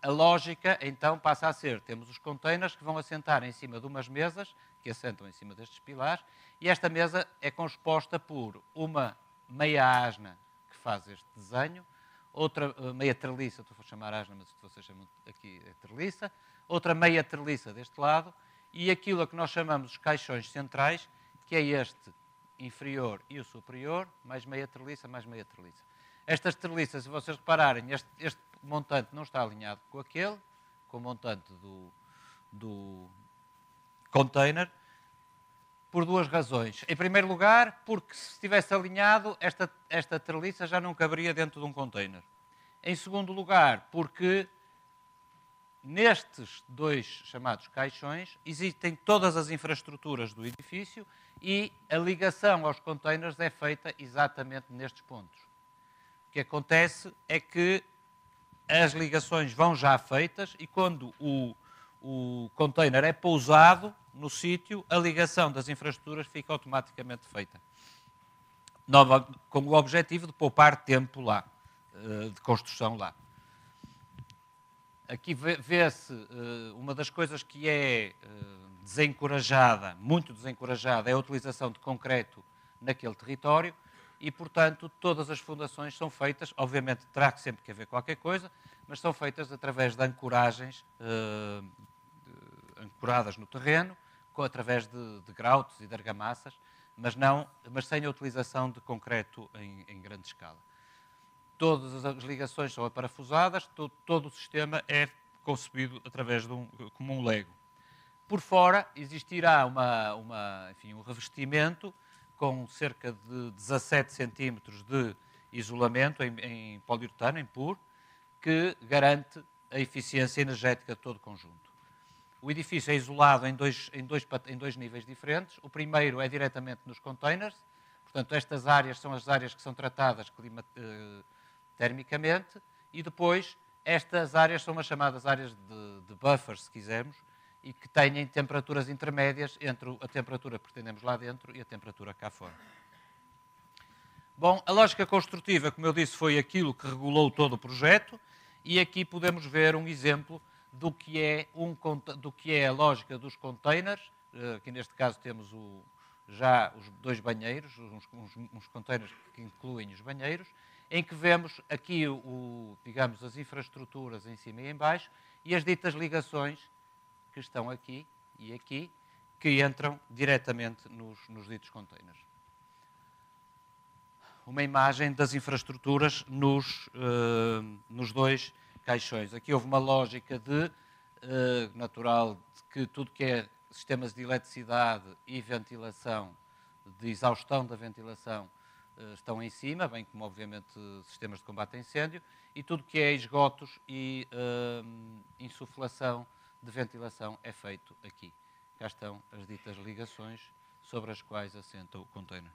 a lógica, então, passa a ser, temos os containers que vão assentar em cima de umas mesas, que assentam em cima destes pilares, e esta mesa é composta por uma meia asna que faz este desenho, outra meia treliça, estou a chamar asna, mas vocês chamam aqui é treliça, outra meia treliça deste lado, e aquilo a que nós chamamos os caixões centrais, que é este inferior e o superior, mais meia treliça, mais meia treliça. Estas treliças, se vocês repararem, este montante não está alinhado com aquele, com o montante do container, por duas razões. Em primeiro lugar, porque se estivesse alinhado, esta treliça já não caberia dentro de um container. Em segundo lugar, porque nestes dois chamados caixões existem todas as infraestruturas do edifício e a ligação aos containers é feita exatamente nestes pontos. O que acontece é que as ligações vão já feitas e quando o container é pousado no sítio, a ligação das infraestruturas fica automaticamente feita. Com o objetivo de poupar tempo lá, de construção lá. Aqui vê-se uma das coisas que é desencorajada, muito desencorajada, é a utilização de concreto naquele território e, portanto, todas as fundações são feitas, obviamente terá sempre que haver qualquer coisa, mas são feitas através de ancoragens ancoradas no terreno, através de grautes e de argamassas, mas sem a utilização de concreto em grande escala. Todas as ligações são aparafusadas, todo o sistema é concebido através como um Lego. Por fora existirá um revestimento com cerca de 17 centímetros de isolamento em poliuretano, em PUR, que garante a eficiência energética de todo o conjunto. O edifício é isolado em dois níveis diferentes. O primeiro é diretamente nos containers, portanto estas áreas são as áreas que são tratadas termicamente, e depois estas áreas são as chamadas áreas de buffers, se quisermos, e que têm temperaturas intermédias entre a temperatura que pretendemos lá dentro e a temperatura cá fora. Bom, a lógica construtiva, como eu disse, foi aquilo que regulou todo o projeto, e aqui podemos ver um exemplo do que é a lógica dos containers. Aqui neste caso temos já os dois banheiros, uns containers que incluem os banheiros, em que vemos aqui, digamos, as infraestruturas em cima e em baixo e as ditas ligações que estão aqui e aqui, que entram diretamente nos ditos containers. Uma imagem das infraestruturas nos dois caixões. Aqui houve uma lógica natural de que tudo que é sistemas de eletricidade e ventilação, de exaustão da ventilação, estão em cima, bem como, obviamente, sistemas de combate a incêndio, e tudo que é esgotos e insuflação de ventilação é feito aqui. Cá estão as ditas ligações sobre as quais assenta o container.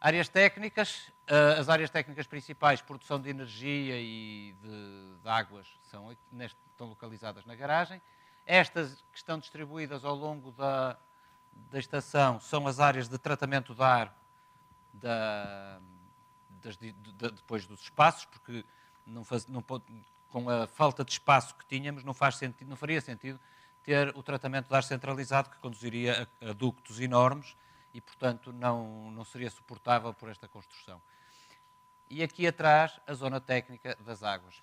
Áreas técnicas. As áreas técnicas principais, produção de energia e de águas, estão localizadas na garagem. Estas que estão distribuídas ao longo da estação são as áreas de tratamento de ar depois dos espaços, porque com a falta de espaço que tínhamos, não faria sentido ter o tratamento de ar centralizado, que conduziria a ductos enormes e, portanto, não seria suportável por esta construção. E aqui atrás, a zona técnica das águas.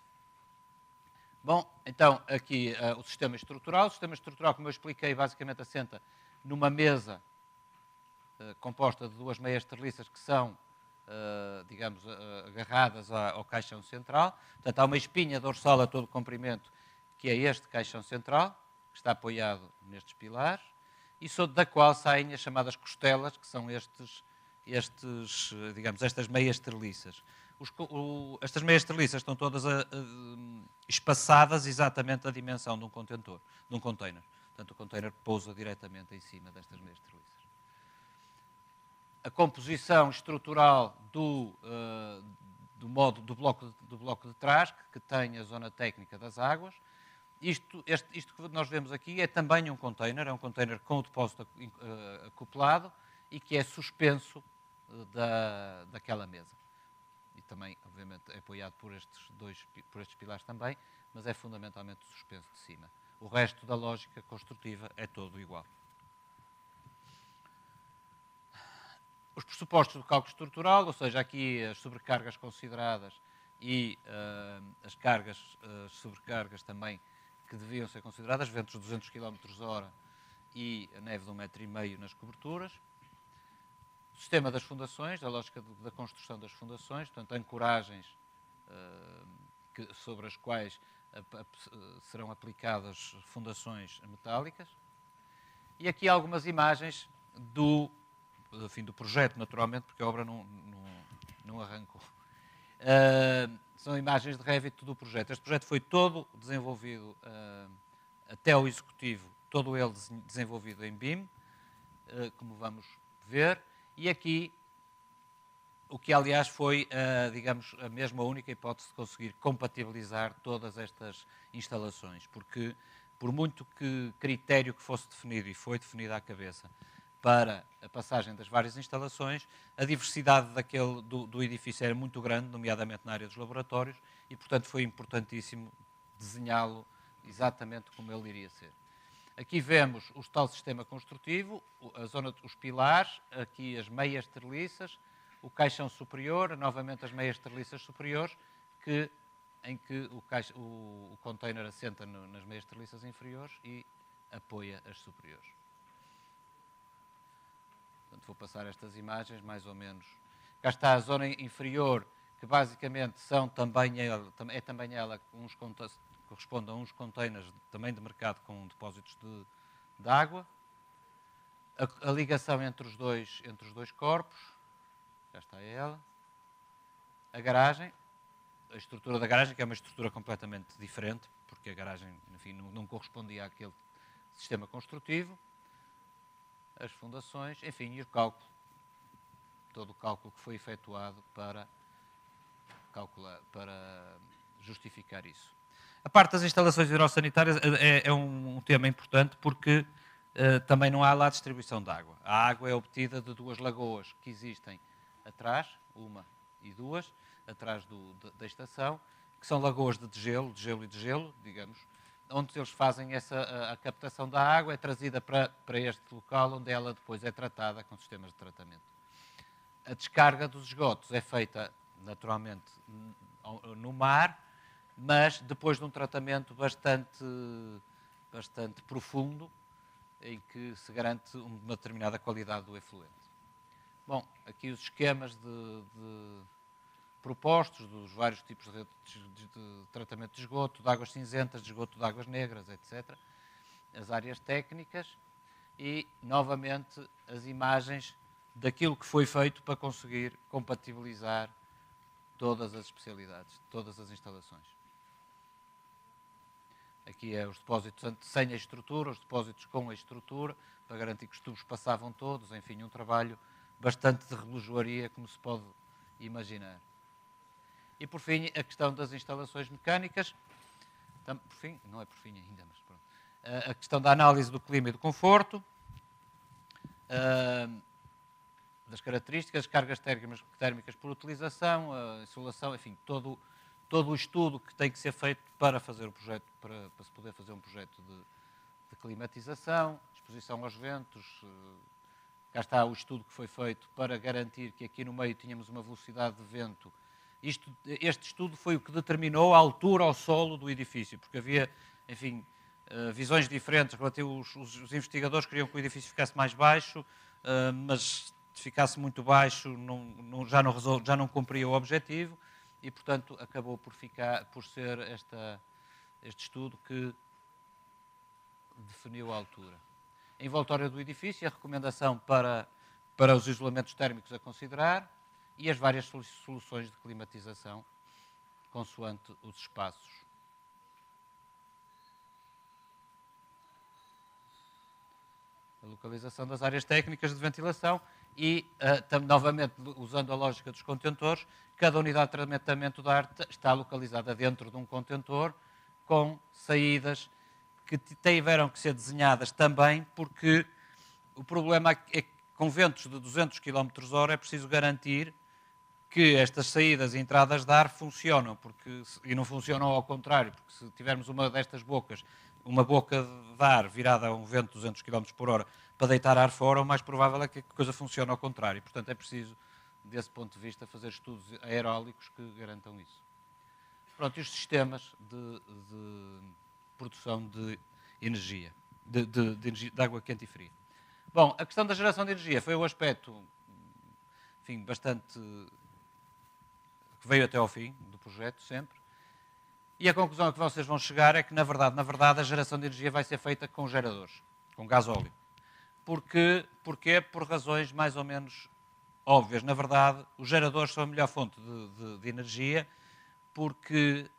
Bom, então, aqui o sistema estrutural. O sistema estrutural, como eu expliquei, basicamente assenta numa mesa composta de duas meias treliças que são digamos, agarradas ao caixão central. Portanto, há uma espinha dorsal a todo comprimento, que é este caixão central, que está apoiado nestes pilares, e da qual saem as chamadas costelas, que são digamos, estas meias treliças. Estas meias treliças estão todas espaçadas exatamente a dimensão de um contentor, de um container. Portanto, o container pousa diretamente em cima destas meias treliças. A composição estrutural do bloco de trás, que tem a zona técnica das águas. Isto que nós vemos aqui é também um container, é um container com o depósito acoplado e que é suspenso daquela mesa. E também, obviamente, é apoiado por estes pilares também, mas é fundamentalmente suspenso de cima. O resto da lógica construtiva é todo igual. Os pressupostos do cálculo estrutural, ou seja, aqui as sobrecargas consideradas e as sobrecargas também que deviam ser consideradas, ventos de 200 km/h e a neve de 1,5 m nas coberturas. O sistema das fundações, a lógica da construção das fundações, portanto, ancoragens sobre as quais serão aplicadas fundações metálicas. E aqui algumas imagens do projeto, naturalmente, porque a obra não arrancou. São imagens de Revit do projeto. Este projeto foi todo desenvolvido até o executivo, todo ele desenvolvido em BIM, como vamos ver. E aqui, o que aliás foi, digamos, a mesma única hipótese de conseguir compatibilizar todas estas instalações, porque por muito que critério que fosse definido, e foi definido à cabeça, para a passagem das várias instalações, a diversidade do edifício era muito grande, nomeadamente na área dos laboratórios, e portanto foi importantíssimo desenhá-lo exatamente como ele iria ser. Aqui vemos o tal sistema construtivo, os pilares, aqui as meias treliças, o caixão superior, novamente as meias treliças superiores, em que o container assenta nas meias treliças inferiores e apoia as superiores. Portanto, vou passar estas imagens, mais ou menos. Cá está a zona inferior, que basicamente é também ela corresponde a uns containers também de mercado com depósitos de água. A ligação entre os dois corpos, já está ela. A garagem, a estrutura da garagem, que é uma estrutura completamente diferente, porque a garagem, enfim, não correspondia àquele sistema construtivo. As fundações, enfim, e o cálculo, todo o cálculo que foi efetuado para justificar isso. A parte das instalações hidrossanitárias é um tema importante porque também não há lá distribuição de água. A água é obtida de duas lagoas que existem atrás, uma e duas, atrás da estação, que são lagoas de gelo, digamos, onde eles fazem a captação da água, é trazida para este local, onde ela depois é tratada com sistemas de tratamento. A descarga dos esgotos é feita, naturalmente, no mar, mas depois de um tratamento bastante profundo, em que se garante uma determinada qualidade do efluente. Bom, aqui os esquemas propostos dos vários tipos de tratamento de esgoto, de águas cinzentas, de esgoto de águas negras, etc. As áreas técnicas e, novamente, as imagens daquilo que foi feito para conseguir compatibilizar todas as especialidades, todas as instalações. Aqui é os depósitos sem a estrutura, os depósitos com a estrutura, para garantir que os tubos passavam todos, enfim, um trabalho bastante de relojoaria, como se pode imaginar. E, por fim, a questão das instalações mecânicas, por fim ainda, mas pronto. A questão da análise do clima e do conforto, das características, cargas térmicas por utilização, a insolação, enfim, todo o estudo que tem que ser feito para fazer o projeto, para se poder fazer um projeto de climatização, exposição aos ventos. Cá está o estudo que foi feito para garantir que aqui no meio tínhamos uma velocidade de vento. Este estudo foi o que determinou a altura ao solo do edifício, porque havia, enfim, visões diferentes. Os investigadores queriam que o edifício ficasse mais baixo, mas ficasse muito baixo, já não cumpria o objetivo e, portanto, acabou por ser este estudo que definiu a altura. A envoltória do edifício, a recomendação para os isolamentos térmicos a considerar e as várias soluções de climatização consoante os espaços. A localização das áreas técnicas de ventilação e, novamente, usando a lógica dos contentores, cada unidade de tratamento de ar está localizada dentro de um contentor com saídas que tiveram que ser desenhadas também porque o problema é que com ventos de 200 km/h é preciso garantir que estas saídas e entradas de ar funcionam, e não funcionam ao contrário, porque se tivermos uma destas bocas, uma boca de ar virada a um vento de 200 km/h para deitar ar fora, o mais provável é que a coisa funcione ao contrário. Portanto, é preciso, desse ponto de vista, fazer estudos aerólicos que garantam isso. Pronto, e os sistemas de produção de energia, de água quente e fria. Bom, a questão da geração de energia foi o aspecto, enfim, bastante que veio até ao fim do projeto, sempre. E a conclusão a que vocês vão chegar é que, na verdade, a geração de energia vai ser feita com geradores, com gasóleo. Porquê? Por razões mais ou menos óbvias. Na verdade, os geradores são a melhor fonte de energia porque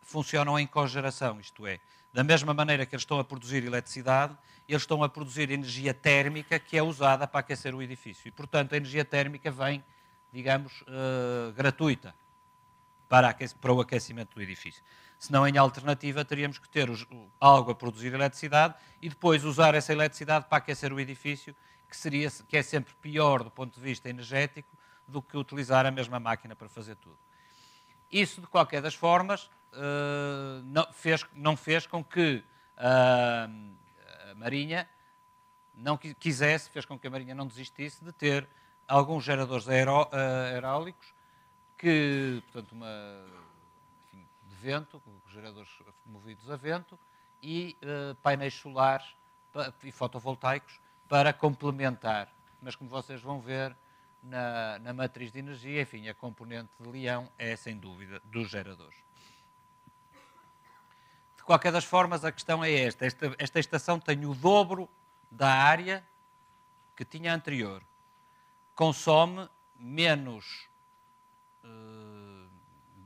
funcionam em cogeração, isto é, da mesma maneira que eles estão a produzir eletricidade, eles estão a produzir energia térmica que é usada para aquecer o edifício. E, portanto, a energia térmica vem, digamos, gratuita para o aquecimento do edifício. Senão, em alternativa, teríamos que ter algo a produzir eletricidade e depois usar essa eletricidade para aquecer o edifício, que é sempre pior do ponto de vista energético do que utilizar a mesma máquina para fazer tudo. Isso, de qualquer das formas, não fez com que a Marinha não quisesse, fez com que a Marinha não desistisse de ter alguns geradores aerólicos portanto, de vento, geradores movidos a vento e painéis solares e fotovoltaicos para complementar. Mas, como vocês vão ver na matriz de energia, enfim, a componente de leão é, sem dúvida, dos geradores. De qualquer das formas, a questão é esta. Esta estação tem o dobro da área que tinha anterior. Consome menos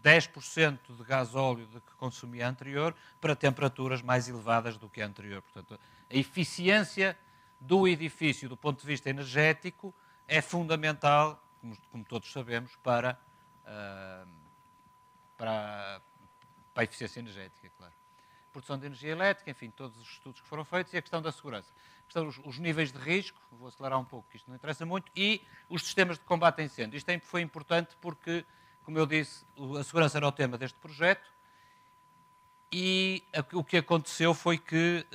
10% de gasóleo do que consumia anterior para temperaturas mais elevadas do que a anterior. Portanto, a eficiência do edifício do ponto de vista energético é fundamental, como todos sabemos, para a eficiência energética, claro. Produção de energia elétrica, enfim, todos os estudos que foram feitos e a questão da segurança. Os níveis de risco, vou acelerar um pouco, que isto não interessa muito, e os sistemas de combate a incêndio. Isto foi importante porque, como eu disse, a segurança era o tema deste projeto e o que aconteceu foi que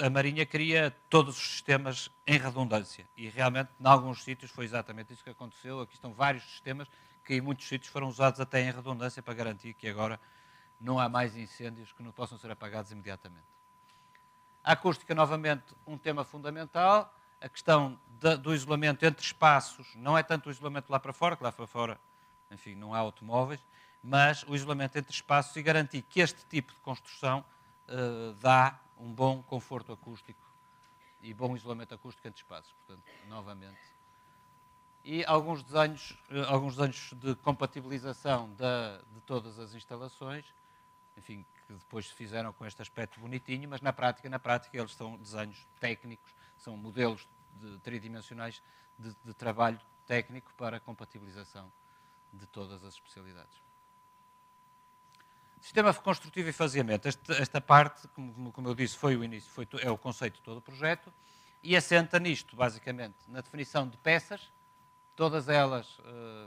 a Marinha queria todos os sistemas em redundância e realmente, em alguns sítios, foi exatamente isso que aconteceu. Aqui estão vários sistemas que em muitos sítios foram usados até em redundância para garantir que agora não há mais incêndios que não possam ser apagados imediatamente. A acústica, novamente, um tema fundamental. A questão do isolamento entre espaços, não é tanto o isolamento lá para fora, que lá para fora, enfim, não há automóveis, mas o isolamento entre espaços e garantir que este tipo de construção dá um bom conforto acústico e bom isolamento acústico entre espaços. Portanto, novamente. E alguns desenhos de compatibilização de todas as instalações, enfim, que depois se fizeram com este aspecto bonitinho, mas na prática eles são desenhos técnicos, são modelos tridimensionais de trabalho técnico para a compatibilização de todas as especialidades. Sistema construtivo e faseamento. Esta parte, como eu disse, foi o início, é o conceito de todo o projeto e assenta nisto, basicamente, na definição de peças, todas elas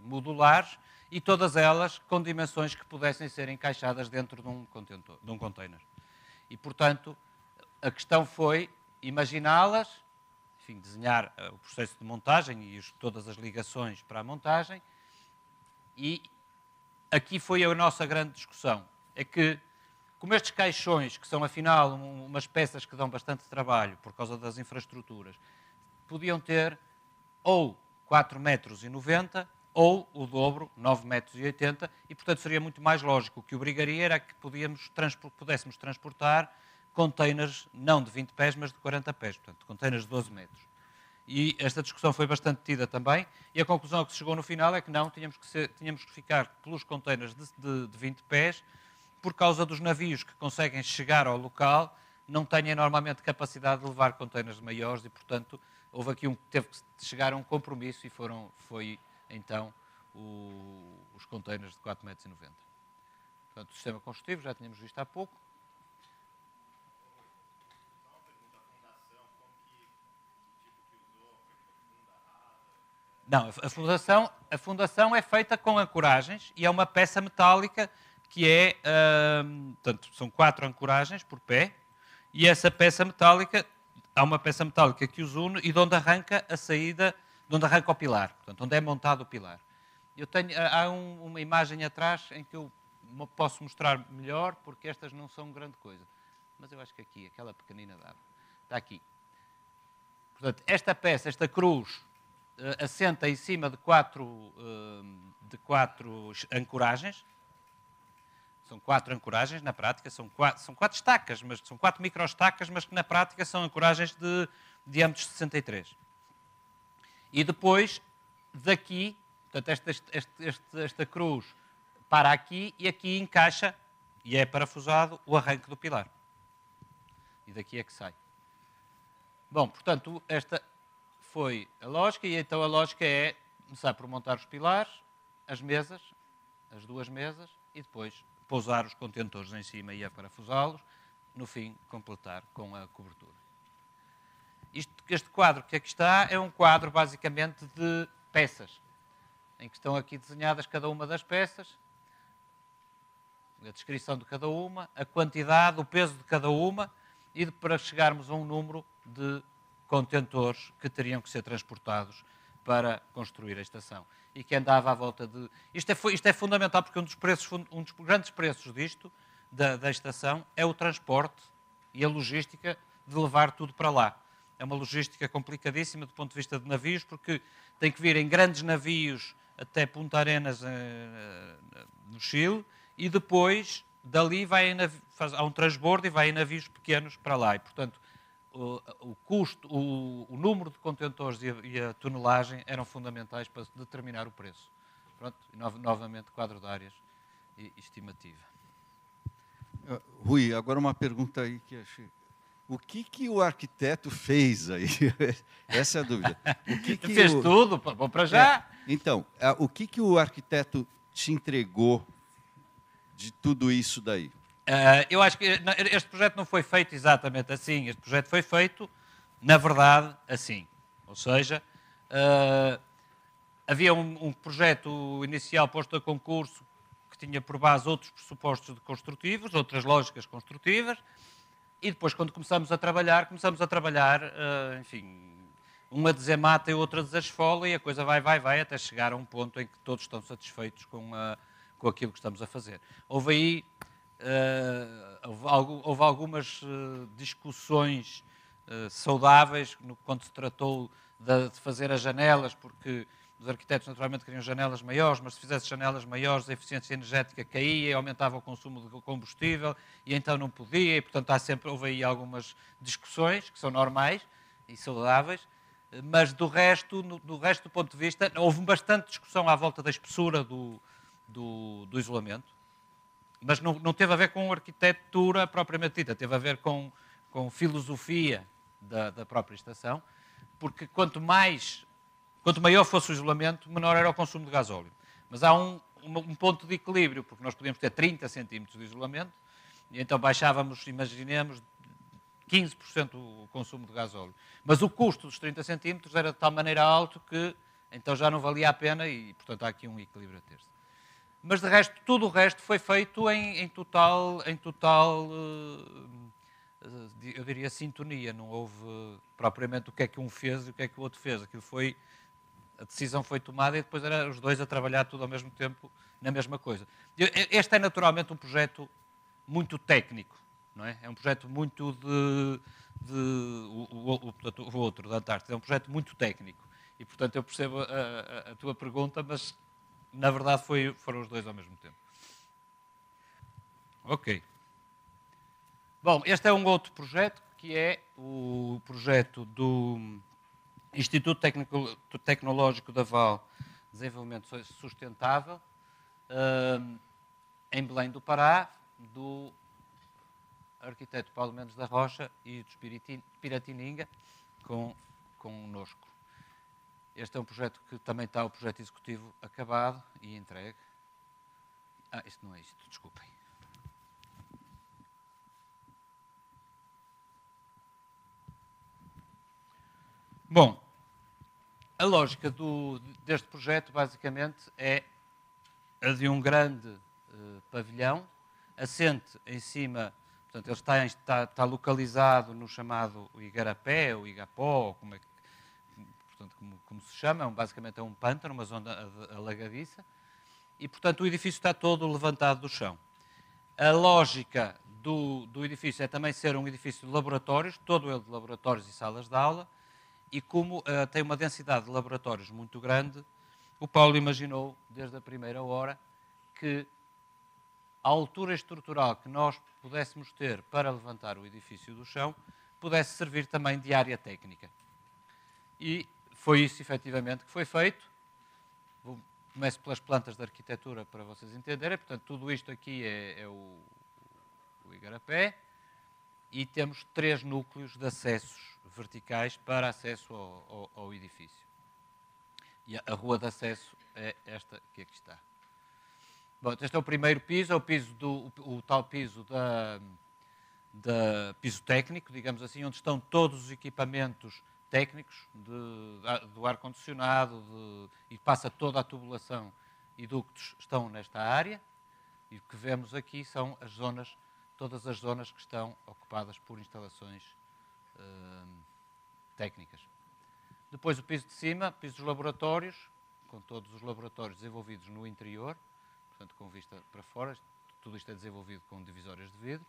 modulares e todas elas com dimensões que pudessem ser encaixadas dentro de um container. E, portanto, a questão foi imaginá-las, enfim, desenhar o processo de montagem e todas as ligações para a montagem. E aqui foi a nossa grande discussão. É que como estes caixões, que são afinal umas peças que dão bastante trabalho por causa das infraestruturas, podiam ter ou 4,90 m ou o dobro, 9,80 m, e portanto seria muito mais lógico. O que obrigaria era que pudéssemos transportar containers não de 20 pés, mas de 40 pés, portanto containers de 12 metros. E esta discussão foi bastante tida também, e a conclusão a que se chegou no final é que não, tínhamos que ficar pelos containers de 20 pés, por causa dos navios que conseguem chegar ao local, não têm normalmente capacidade de levar containers maiores e, portanto, houve aqui que teve que chegar a um compromisso e foi então os containers de 4,90 m. Portanto, o sistema combustível, já tínhamos visto há pouco. Não, a fundação é feita com ancoragens e é uma peça metálica que é, portanto, são 4 ancoragens por pé, e essa peça metálica, há uma peça metálica que os une e de onde arranca a saída, de onde arranca o pilar, portanto, onde é montado o pilar. Há uma imagem atrás em que eu posso mostrar melhor, porque estas não são grande coisa. Mas eu acho que aqui, aquela pequenina dava. Está aqui. Portanto, esta peça, esta cruz, assenta em cima de quatro ancoragens. São 4 ancoragens, na prática, são 4 estacas, mas são 4 microestacas, mas que na prática são ancoragens de diâmetros de 63. E depois, daqui, portanto, esta cruz para aqui e aqui encaixa, e é parafusado, o arranque do pilar. E daqui é que sai. Bom, portanto, esta foi a lógica, e então a lógica é começar por montar os pilares, as mesas, as 2 mesas, e depois pousar os contentores em cima e a parafusá-los, no fim, completar com a cobertura. Este quadro que aqui está é um quadro, basicamente, de peças, em que estão aqui desenhadas cada uma das peças, a descrição de cada uma, a quantidade, o peso de cada uma, e para chegarmos a um número de contentores que teriam que ser transportados para construir a estação. E que andava à volta de... Isto é fundamental, porque um dos grandes preços disto, da estação, é o transporte e a logística de levar tudo para lá. É uma logística complicadíssima do ponto de vista de navios, porque tem que vir em grandes navios até Punta Arenas, no Chile, e depois, dali, há um transbordo e vai em navios pequenos para lá. E, portanto, o custo, o número de contentores e a tonelagem eram fundamentais para determinar o preço. Pronto, e novamente, quadro de áreas e estimativa. Rui, agora uma pergunta aí que achei. O que o arquiteto fez aí? Essa é a dúvida. Fez tudo, bom, para já. Então, o que o arquiteto te entregou de tudo isso daí? Eu acho que este projeto não foi feito exatamente assim. Este projeto foi feito, na verdade, assim. Ou seja, havia um projeto inicial posto a concurso que tinha por base outros pressupostos construtivos, outras lógicas construtivas, e depois, quando começamos a trabalhar, enfim, uma desemata e outra desasfola, e a coisa vai, até chegar a um ponto em que todos estão satisfeitos com aquilo que estamos a fazer. Houve aí houve algumas discussões saudáveis quando se tratou de fazer as janelas, porque os arquitetos naturalmente queriam janelas maiores, mas se fizesse janelas maiores a eficiência energética caía, aumentava o consumo de combustível e então não podia, e portanto houve aí algumas discussões que são normais e saudáveis, mas do resto do ponto de vista, houve bastante discussão à volta da espessura do isolamento, mas não teve a ver com arquitetura propriamente dita, teve a ver com filosofia da própria estação, porque quanto maior fosse o isolamento, menor era o consumo de gasóleo. Mas há um ponto de equilíbrio, porque nós podíamos ter 30 centímetros de isolamento, e então baixávamos, imaginemos, 15% o consumo de gasóleo. Mas o custo dos 30 centímetros era de tal maneira alto que então já não valia a pena e, portanto, há aqui um equilíbrio a ter-se. Mas, de resto, tudo o resto foi feito em total, eu diria, sintonia. Não houve propriamente o que é que um fez e o que é que o outro fez. A decisão foi tomada e depois eram os dois a trabalhar tudo ao mesmo tempo na mesma coisa. Este é, naturalmente, um projeto muito técnico, não é? É um projeto muito o outro, da Antártida, é um projeto muito técnico. E, portanto, eu percebo a tua pergunta, mas, na verdade, foram os dois ao mesmo tempo. Ok. Bom, este é um outro projeto, que é o projeto do Instituto Tecnológico da Val Desenvolvimento Sustentável, em Belém do Pará, do arquiteto Paulo Mendes da Rocha e do Piratininga, connosco. Este é um projeto que também está o projeto executivo acabado e entregue. Isto não é isto, desculpem. Bom, a lógica deste projeto, basicamente, é a de um grande pavilhão, assente em cima, portanto, ele está localizado no chamado Igarapé, ou Igapó, ou como se chama, basicamente é um pântano, uma zona alagadiça, e, portanto, o edifício está todo levantado do chão. A lógica do edifício é também ser um edifício de laboratórios, todo ele de laboratórios e salas de aula, e como tem uma densidade de laboratórios muito grande, o Paulo imaginou, desde a primeira hora, que a altura estrutural que nós pudéssemos ter para levantar o edifício do chão pudesse servir também de área técnica. E foi isso, efetivamente, que foi feito. Começo pelas plantas de arquitetura para vocês entenderem. Portanto, tudo isto aqui é o Igarapé. E temos 3 núcleos de acessos verticais para acesso ao edifício. E a rua de acesso é esta que aqui está. Bom, este é o primeiro piso, é o tal piso piso técnico, digamos assim, onde estão todos os equipamentos técnicos do ar-condicionado e passa toda a tubulação e ductos estão nesta área. E o que vemos aqui são todas as zonas que estão ocupadas por instalações técnicas. Depois o piso de cima, piso dos laboratórios, com todos os laboratórios desenvolvidos no interior, portanto com vista para fora, tudo isto é desenvolvido com divisórias de vidro.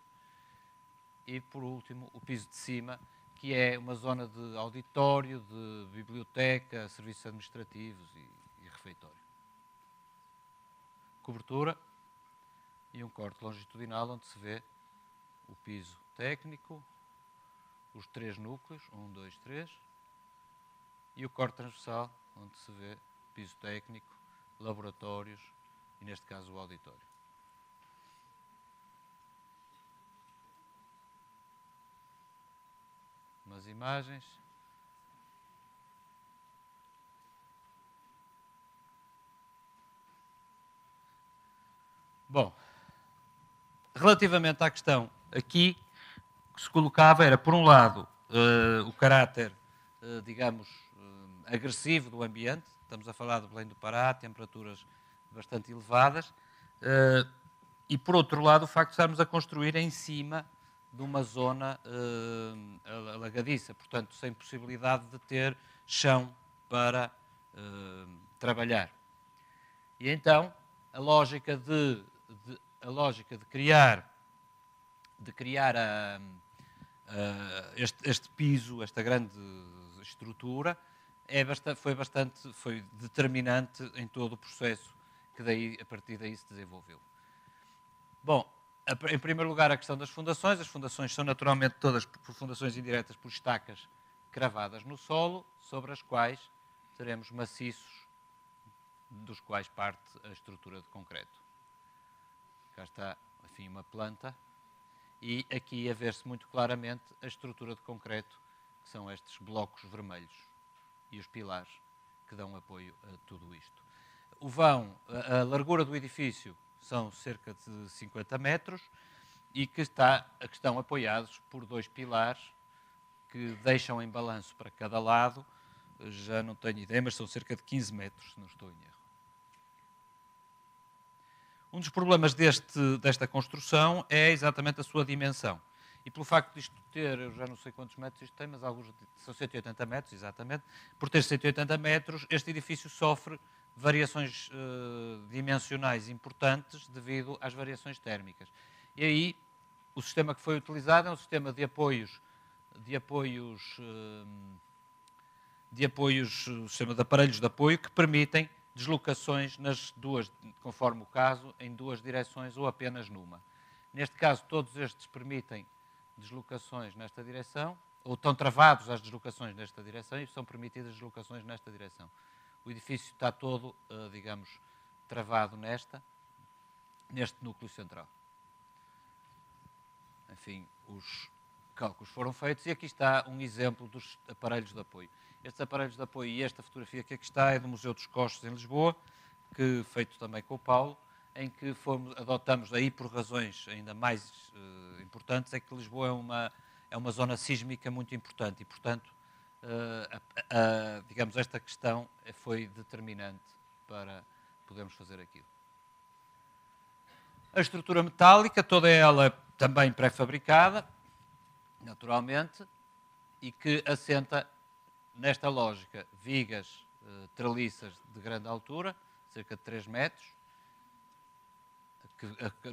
E por último o piso de cima, que é uma zona de auditório, de biblioteca, serviços administrativos e refeitório. Cobertura e um corte longitudinal onde se vê o piso técnico, os 3 núcleos, 1, 2, 3, e o corte transversal, onde se vê piso técnico, laboratórios e, neste caso, o auditório. Umas imagens. Bom, relativamente à questão aqui, o que se colocava era, por um lado, o caráter, digamos, agressivo do ambiente. Estamos a falar de Belém do Pará, temperaturas bastante elevadas. E, por outro lado, o facto de estarmos a construir em cima de uma zona alagadiça, portanto, sem possibilidade de ter chão para trabalhar. E então, a lógica de criar este piso, esta grande estrutura, foi determinante em todo o processo que a partir daí se desenvolveu. Bom, em primeiro lugar, a questão das fundações. As fundações são naturalmente todas por fundações indiretas por estacas cravadas no solo, sobre as quais teremos maciços, dos quais parte a estrutura de concreto. Cá está, enfim, uma planta. E aqui a ver-se muito claramente a estrutura de concreto, que são estes blocos vermelhos e os pilares que dão apoio a tudo isto. A largura do edifício são cerca de 50 metros e que estão apoiados por 2 pilares que deixam em balanço para cada lado, já não tenho ideia, mas são cerca de 15 metros, se não estou em erro. Um dos problemas desta construção é exatamente a sua dimensão. E pelo facto de isto ter, eu já não sei quantos metros isto tem, mas alguns são 180 metros, exatamente. Por ter 180 metros, este edifício sofre variações dimensionais importantes devido às variações térmicas. E aí o sistema que foi utilizado é um sistema de apoios, o sistema de aparelhos de apoio que permitem deslocações nas duas, conforme o caso, em duas direções ou apenas numa. Neste caso, todos estes permitem deslocações nesta direção, ou estão travados às deslocações nesta direção e são permitidas deslocações nesta direção. O edifício está todo, digamos, travado neste núcleo central. Enfim, os cálculos foram feitos e aqui está um exemplo dos aparelhos de apoio. Estes aparelhos de apoio e esta fotografia que aqui está é do Museu dos Costos em Lisboa, que feito também com o Paulo, em que adotamos aí por razões ainda mais importantes, é que Lisboa é uma zona sísmica muito importante e, portanto, digamos, esta questão foi determinante para podermos fazer aquilo. A estrutura metálica, toda ela também pré-fabricada, naturalmente, e que assenta nesta lógica vigas treliças de grande altura, cerca de 3 metros,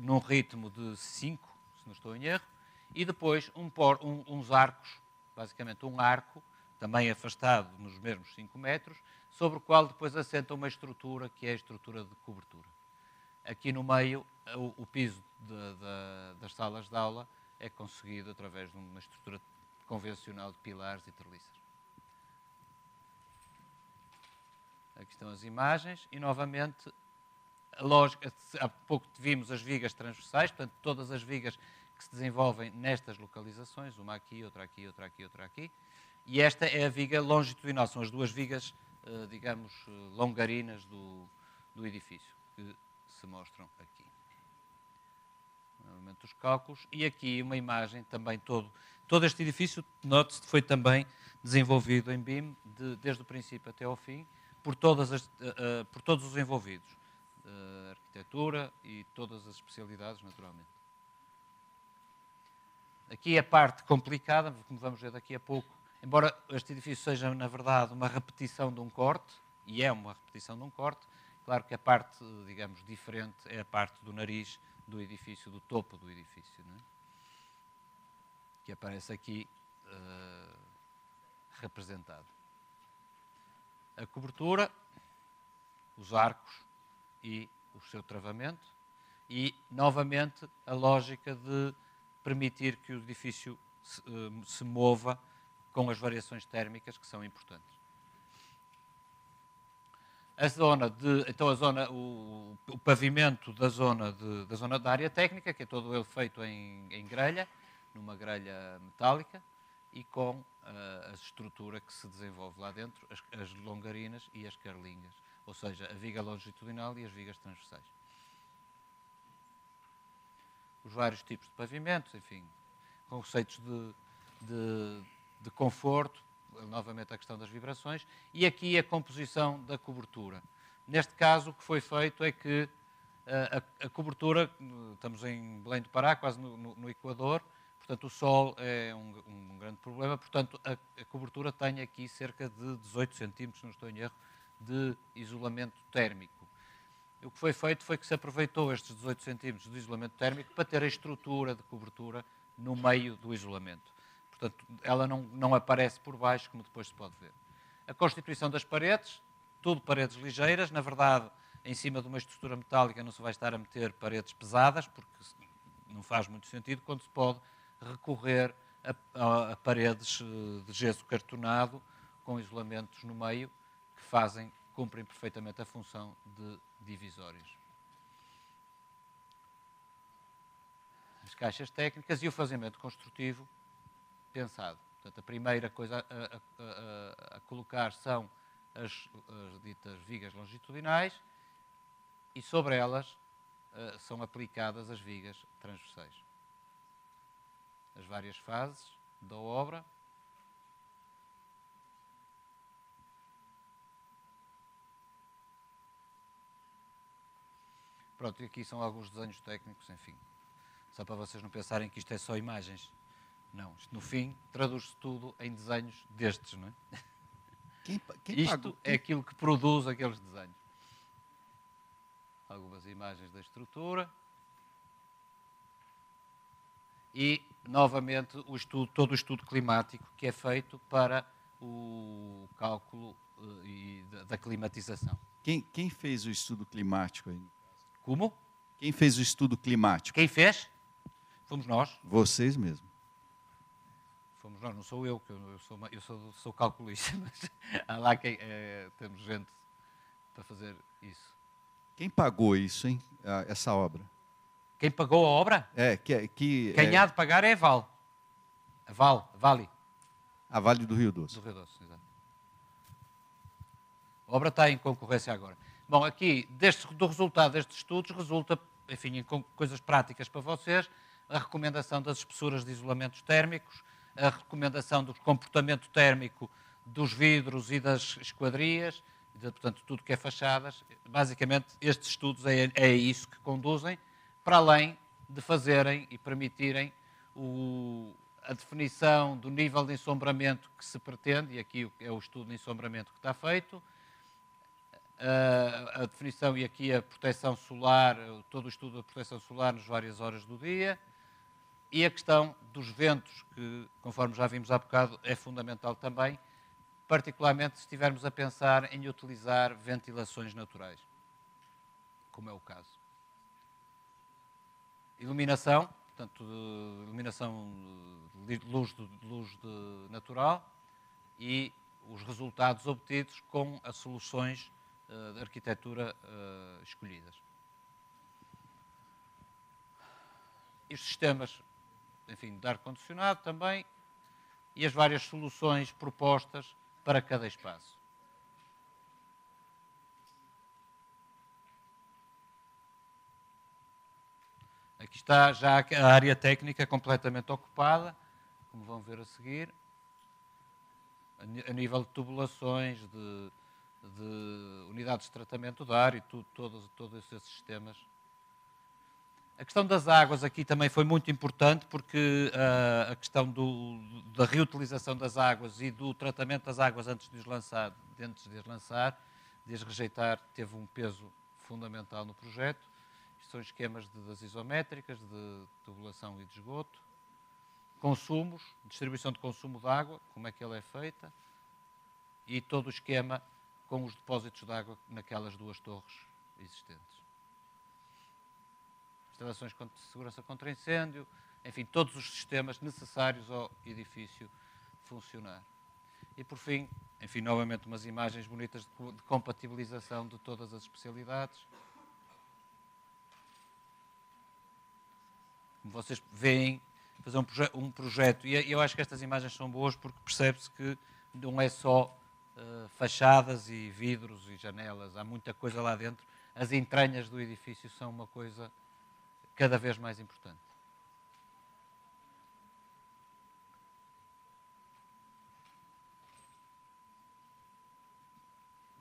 num ritmo de 5, se não estou em erro, e depois uns arcos, basicamente um arco, também afastado nos mesmos 5 metros, sobre o qual depois assenta uma estrutura que é a estrutura de cobertura. Aqui no meio, o piso das salas de aula é conseguido através de uma estrutura convencional de pilares e treliças. Aqui estão as imagens e, novamente, a lógica, há pouco vimos as vigas transversais, portanto, todas as vigas que se desenvolvem nestas localizações, uma aqui, outra aqui, outra aqui, outra aqui, e esta é a viga longitudinal, são as duas vigas, digamos, longarinas do edifício, que se mostram aqui. Novamente os cálculos, e aqui uma imagem também, todo este edifício, note-se, foi também desenvolvido em BIM, desde o princípio até ao fim, por todos os envolvidos, arquitetura e todas as especialidades, naturalmente. Aqui a parte complicada, como vamos ver daqui a pouco, embora este edifício seja, na verdade, uma repetição de um corte, e é uma repetição de um corte, claro que a parte, digamos, diferente é a parte do nariz do edifício, do topo do edifício, não é? Que aparece aqui representado. A cobertura, os arcos e o seu travamento e, novamente, a lógica de permitir que o edifício se mova com as variações térmicas que são importantes. O pavimento da zona da área técnica, que é todo ele feito em grelha, numa grelha metálica, e com a estrutura que se desenvolve lá dentro, as longarinas e as carlinhas, ou seja, a viga longitudinal e as vigas transversais. Os vários tipos de pavimentos, enfim, conceitos de conforto, novamente a questão das vibrações, e aqui a composição da cobertura. Neste caso, o que foi feito é que a cobertura, estamos em Belém do Pará, quase no Equador, portanto o sol é um grande problema, portanto a cobertura tem aqui cerca de 18 centímetros, não estou em erro, de isolamento térmico. O que foi feito foi que se aproveitou estes 18 centímetros de isolamento térmico para ter a estrutura de cobertura no meio do isolamento. Portanto, ela não aparece por baixo, como depois se pode ver. A constituição das paredes, tudo paredes ligeiras. Na verdade, em cima de uma estrutura metálica não se vai estar a meter paredes pesadas, porque não faz muito sentido, quando se pode recorrer a paredes de gesso cartonado com isolamentos no meio, que cumprem perfeitamente a função de divisórias. As caixas técnicas e o fazimento construtivo pensado. Portanto, a primeira coisa a colocar são as ditas vigas longitudinais e sobre elas são aplicadas as vigas transversais. As várias fases da obra. Pronto, e aqui são alguns desenhos técnicos, enfim. Só para vocês não pensarem que isto é só imagens. Não, isto no fim traduz-se tudo em desenhos destes, não é? Isto é aquilo que produz aqueles desenhos. Algumas imagens da estrutura. e, novamente, todo o estudo climático que é feito para o cálculo da climatização. Quem fez o estudo climático aí? Como? Quem fez o estudo climático? Quem fez? Fomos nós. Vocês mesmos. Fomos nós, não sou eu, que eu sou calculista, mas há lá temos gente para fazer isso. Quem pagou isso, hein? Essa obra? Quem pagou a obra? Quem há de pagar é a Vale. Vale. A Vale do Rio Doce. Do Rio Doce, exato. A obra está em concorrência agora. Bom, aqui, do resultado destes estudos, resulta, enfim, em coisas práticas para vocês, a recomendação das espessuras de isolamentos térmicos, a recomendação do comportamento térmico dos vidros e das esquadrias, portanto, tudo que é fachadas. Basicamente, estes estudos é isso que conduzem, para além de fazerem e permitirem a definição do nível de ensombramento que se pretende, e aqui é o estudo de ensombramento que está feito, a definição e aqui a proteção solar, todo o estudo da proteção solar nas várias horas do dia, e a questão dos ventos, que, conforme já vimos há bocado, é fundamental também, particularmente se estivermos a pensar em utilizar ventilações naturais, como é o caso. Iluminação, portanto, iluminação de luz natural e os resultados obtidos com as soluções de arquitetura escolhidas. E os sistemas, enfim, de ar-condicionado também, e as várias soluções propostas para cada espaço. Aqui está já a área técnica completamente ocupada, como vão ver a seguir, a nível de tubulações, de unidades de tratamento de ar e todos esses sistemas. A questão das águas aqui também foi muito importante, porque a questão da reutilização das águas e do tratamento das águas antes de as lançar, de as rejeitar, teve um peso fundamental no projeto. Isto são esquemas das isométricas, de tubulação e de esgoto. Consumos, distribuição de consumo de água, como é que ela é feita, e todo o esquema com os depósitos de água naquelas duas torres existentes. Instalações de segurança contra incêndio, enfim, todos os sistemas necessários ao edifício funcionar. E, por fim, enfim, novamente umas imagens bonitas de compatibilização de todas as especialidades. Como vocês veem, fazer um projeto, e eu acho que estas imagens são boas porque percebe-se que não é só fachadas e vidros e janelas, há muita coisa lá dentro. As entranhas do edifício são uma coisa cada vez mais importante.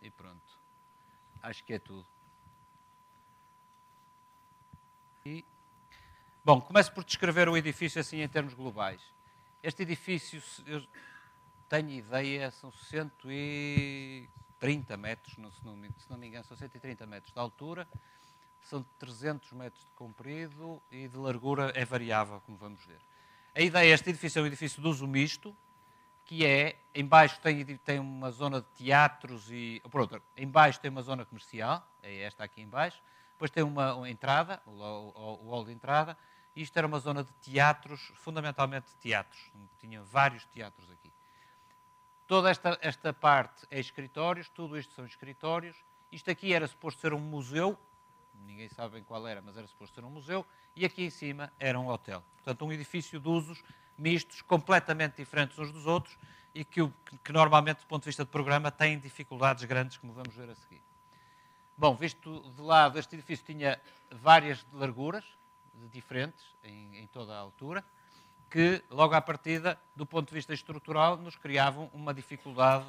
E pronto. Acho que é tudo. Bom, começo por descrever o edifício assim em termos globais. Este edifício, eu tenho ideia, são 130 metros, se não me engano, são 130 metros de altura, são 300 metros de comprido e de largura é variável, como vamos ver. A ideia, este edifício é um edifício de uso misto, que é, em baixo tem uma zona de teatros e, em baixo tem uma zona comercial, é esta aqui em baixo, depois tem uma entrada, o hall de entrada, e isto era uma zona de teatros, fundamentalmente teatros, tinha vários teatros aqui. Toda esta parte é escritórios, tudo isto são escritórios, isto aqui era suposto ser um museu, ninguém sabe bem qual era, mas era suposto ser um museu, e aqui em cima era um hotel. Portanto, um edifício de usos mistos, completamente diferentes uns dos outros, e que normalmente, do ponto de vista de programa, têm dificuldades grandes, como vamos ver a seguir. Bom, visto de lado, este edifício tinha várias larguras diferentes em toda a altura, que, logo à partida, do ponto de vista estrutural, nos criavam uma dificuldade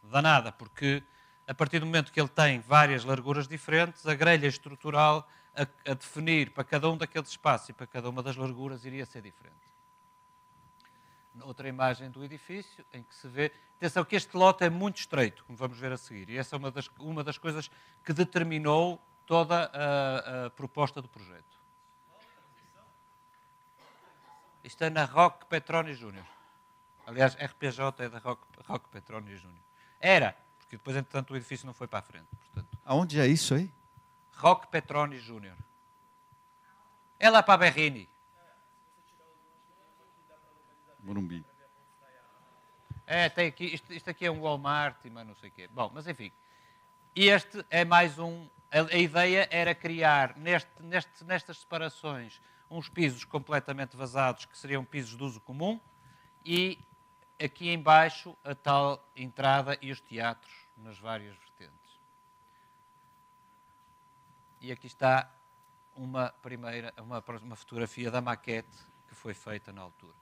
danada, porque a partir do momento que ele tem várias larguras diferentes, a grelha estrutural a definir para cada um daqueles espaços e para cada uma das larguras iria ser diferente. Outra imagem do edifício, em que se vê... Atenção que este lote é muito estreito, como vamos ver a seguir, e essa é uma das coisas que determinou toda a proposta do projeto. Isto é na Roque Petroni Júnior. Aliás, RPJ é da Roque Petroni Júnior. Era, porque depois, entretanto, o edifício não foi para a frente. Portanto, Aonde é isso aí? Roque Petroni Júnior. É lá para a Berrini. Morumbi. É, tem aqui, isto aqui é um Walmart e não sei o quê. Bom, mas enfim. Este é mais um... A ideia era criar, nestas separações, uns pisos completamente vazados, que seriam pisos de uso comum, e aqui embaixo a tal entrada e os teatros nas várias vertentes. E aqui está uma fotografia da maquete que foi feita na altura.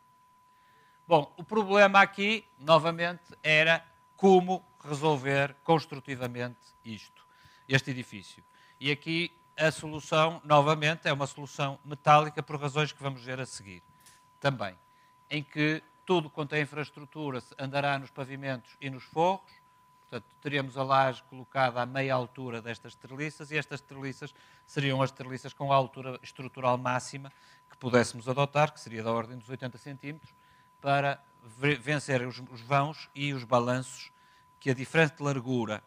Bom, o problema aqui, novamente, era como resolver construtivamente este edifício. E aqui a solução, novamente, é uma solução metálica por razões que vamos ver a seguir. Também, em que tudo quanto é infraestrutura andará nos pavimentos e nos forros. Portanto, teríamos a laje colocada à meia altura destas treliças e estas treliças seriam as treliças com a altura estrutural máxima que pudéssemos adotar, que seria da ordem dos 80 centímetros, para vencer os vãos e os balanços que a diferente largura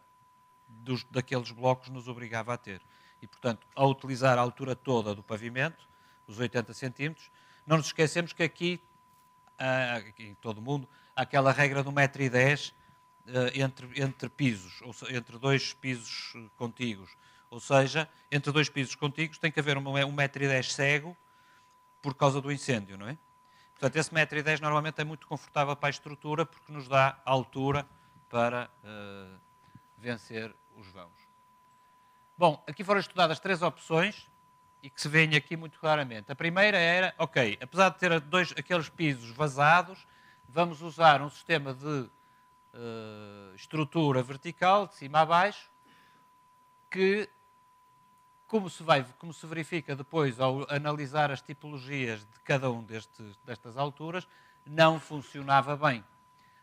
daqueles blocos nos obrigava a ter. E, portanto, ao utilizar a altura toda do pavimento, os 80 centímetros, não nos esquecemos que aqui em todo o mundo, há aquela regra do 1,10 m entre pisos, ou seja, entre dois pisos contíguos. Ou seja, entre dois pisos contíguos tem que haver um 1,10 m cego por causa do incêndio, não é? Portanto, esse 1,10 m normalmente é muito confortável para a estrutura porque nos dá altura para vencer os vãos. Bom, aqui foram estudadas 3 opções e que se veem aqui muito claramente. A primeira era, ok, apesar de ter aqueles pisos vazados, vamos usar um sistema de estrutura vertical, de cima a baixo, que, como se verifica depois ao analisar as tipologias de cada um destas alturas, não funcionava bem.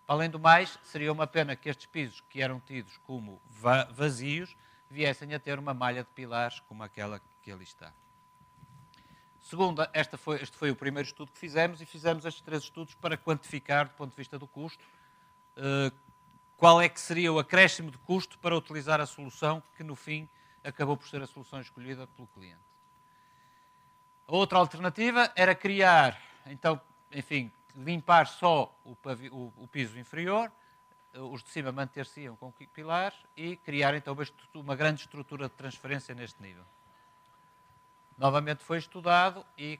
Além do mais, seria uma pena que estes pisos, que eram tidos como vazios, viessem a ter uma malha de pilares como aquela que ali está. Segunda, este foi o primeiro estudo que fizemos e fizemos estes 3 estudos para quantificar, do ponto de vista do custo, qual é que seria o acréscimo de custo para utilizar a solução que, no fim, acabou por ser a solução escolhida pelo cliente. A outra alternativa era criar, então, enfim, limpar só o piso inferior, os de cima manter-se-iam com pilares e criar, então, uma grande estrutura de transferência neste nível. Novamente foi estudado e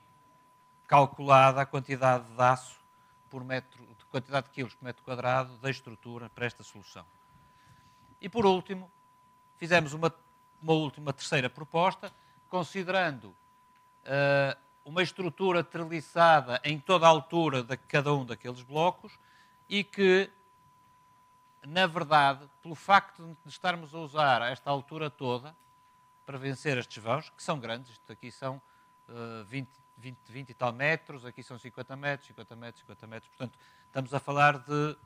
calculada a quantidade de aço por quantidade de quilos por metro quadrado da estrutura para esta solução. E por último, fizemos uma terceira proposta, considerando uma estrutura treliçada em toda a altura de cada um daqueles blocos e que, na verdade, pelo facto de estarmos a usar esta altura toda para vencer estes vãos, que são grandes, isto aqui são 20 e tal metros, aqui são 50 metros, 50 metros, 50 metros, portanto, estamos a falar de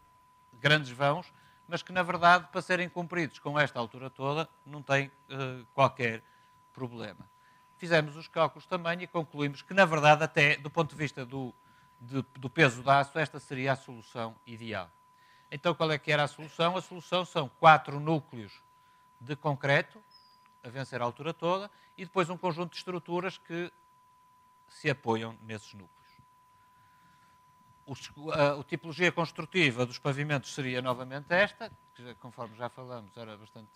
grandes vãos, mas que, na verdade, para serem cumpridos com esta altura toda, não tem qualquer problema. Fizemos os cálculos também e concluímos que, na verdade, até do ponto de vista do peso de aço, esta seria a solução ideal. Então, qual é que era a solução? A solução são 4 núcleos de concreto, a vencer a altura toda, e depois um conjunto de estruturas que se apoiam nesses núcleos. A tipologia construtiva dos pavimentos seria novamente esta, que, conforme já falamos, era bastante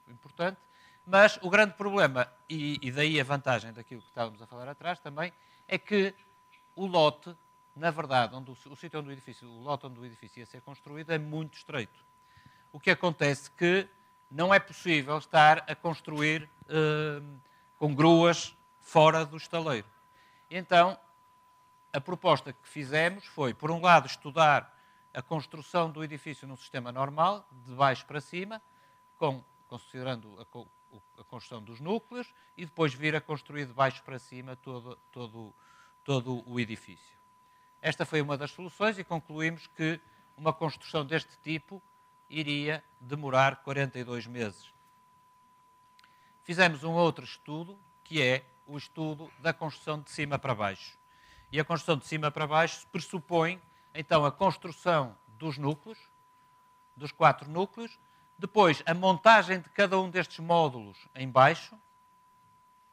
importante, mas o grande problema, e daí a vantagem daquilo que estávamos a falar atrás também, é que o lote, na verdade, o lote onde o edifício ia ser construído é muito estreito. O que acontece que não é possível estar a construir com gruas fora do estaleiro. Então, a proposta que fizemos foi, por um lado, estudar a construção do edifício num sistema normal, de baixo para cima, considerando a construção dos núcleos, e depois vir a construir de baixo para cima todo o edifício. Esta foi uma das soluções e concluímos que uma construção deste tipo iria demorar 42 meses. Fizemos um outro estudo, que é o estudo da construção de cima para baixo. E a construção de cima para baixo pressupõe, então, a construção dos núcleos, dos 4 núcleos, depois a montagem de cada um destes módulos em baixo,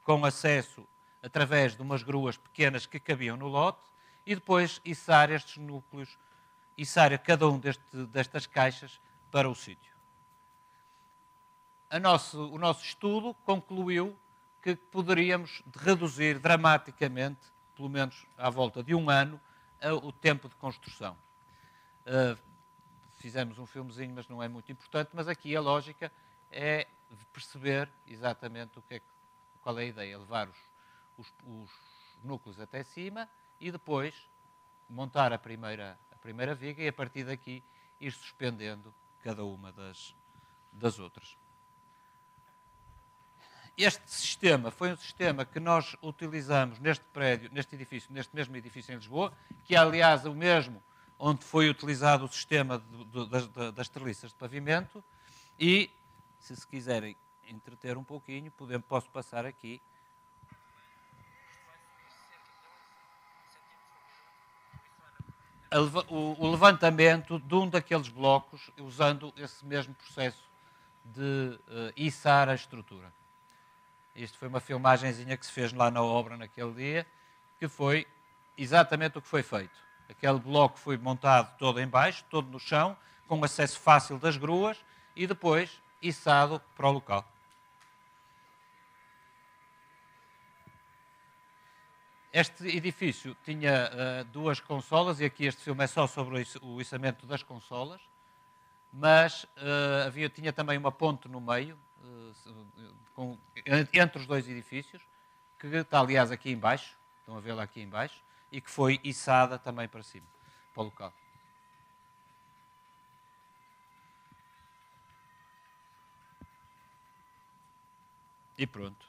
com acesso através de umas gruas pequenas que cabiam no lote, e depois içar estes núcleos, içar cada um destas caixas para o sítio. O nosso estudo concluiu que poderíamos reduzir dramaticamente, pelo menos à volta de 1 ano, o tempo de construção. Fizemos um filmezinho, mas não é muito importante, mas aqui a lógica é perceber exatamente qual é a ideia, levar os núcleos até cima e depois montar a primeira viga e a partir daqui ir suspendendo cada uma das outras. Este sistema foi um sistema que nós utilizamos neste prédio, neste mesmo edifício em Lisboa, que é aliás o mesmo onde foi utilizado o sistema das treliças de pavimento e, se quiserem entreter um pouquinho, posso passar aqui. O levantamento de um daqueles blocos usando esse mesmo processo de içar a estrutura. Isto foi uma filmagenzinha que se fez lá na obra naquele dia, que foi exatamente o que foi feito. Aquele bloco foi montado todo em baixo, todo no chão, com acesso fácil das gruas e depois içado para o local. Este edifício tinha 2 consolas, e aqui este filme é só sobre o içamento das consolas, mas tinha também uma ponte no meio, entre os 2 edifícios, que está aliás aqui em baixo, estão a vê-la aqui em baixo, e que foi içada também para cima, para o local. E pronto.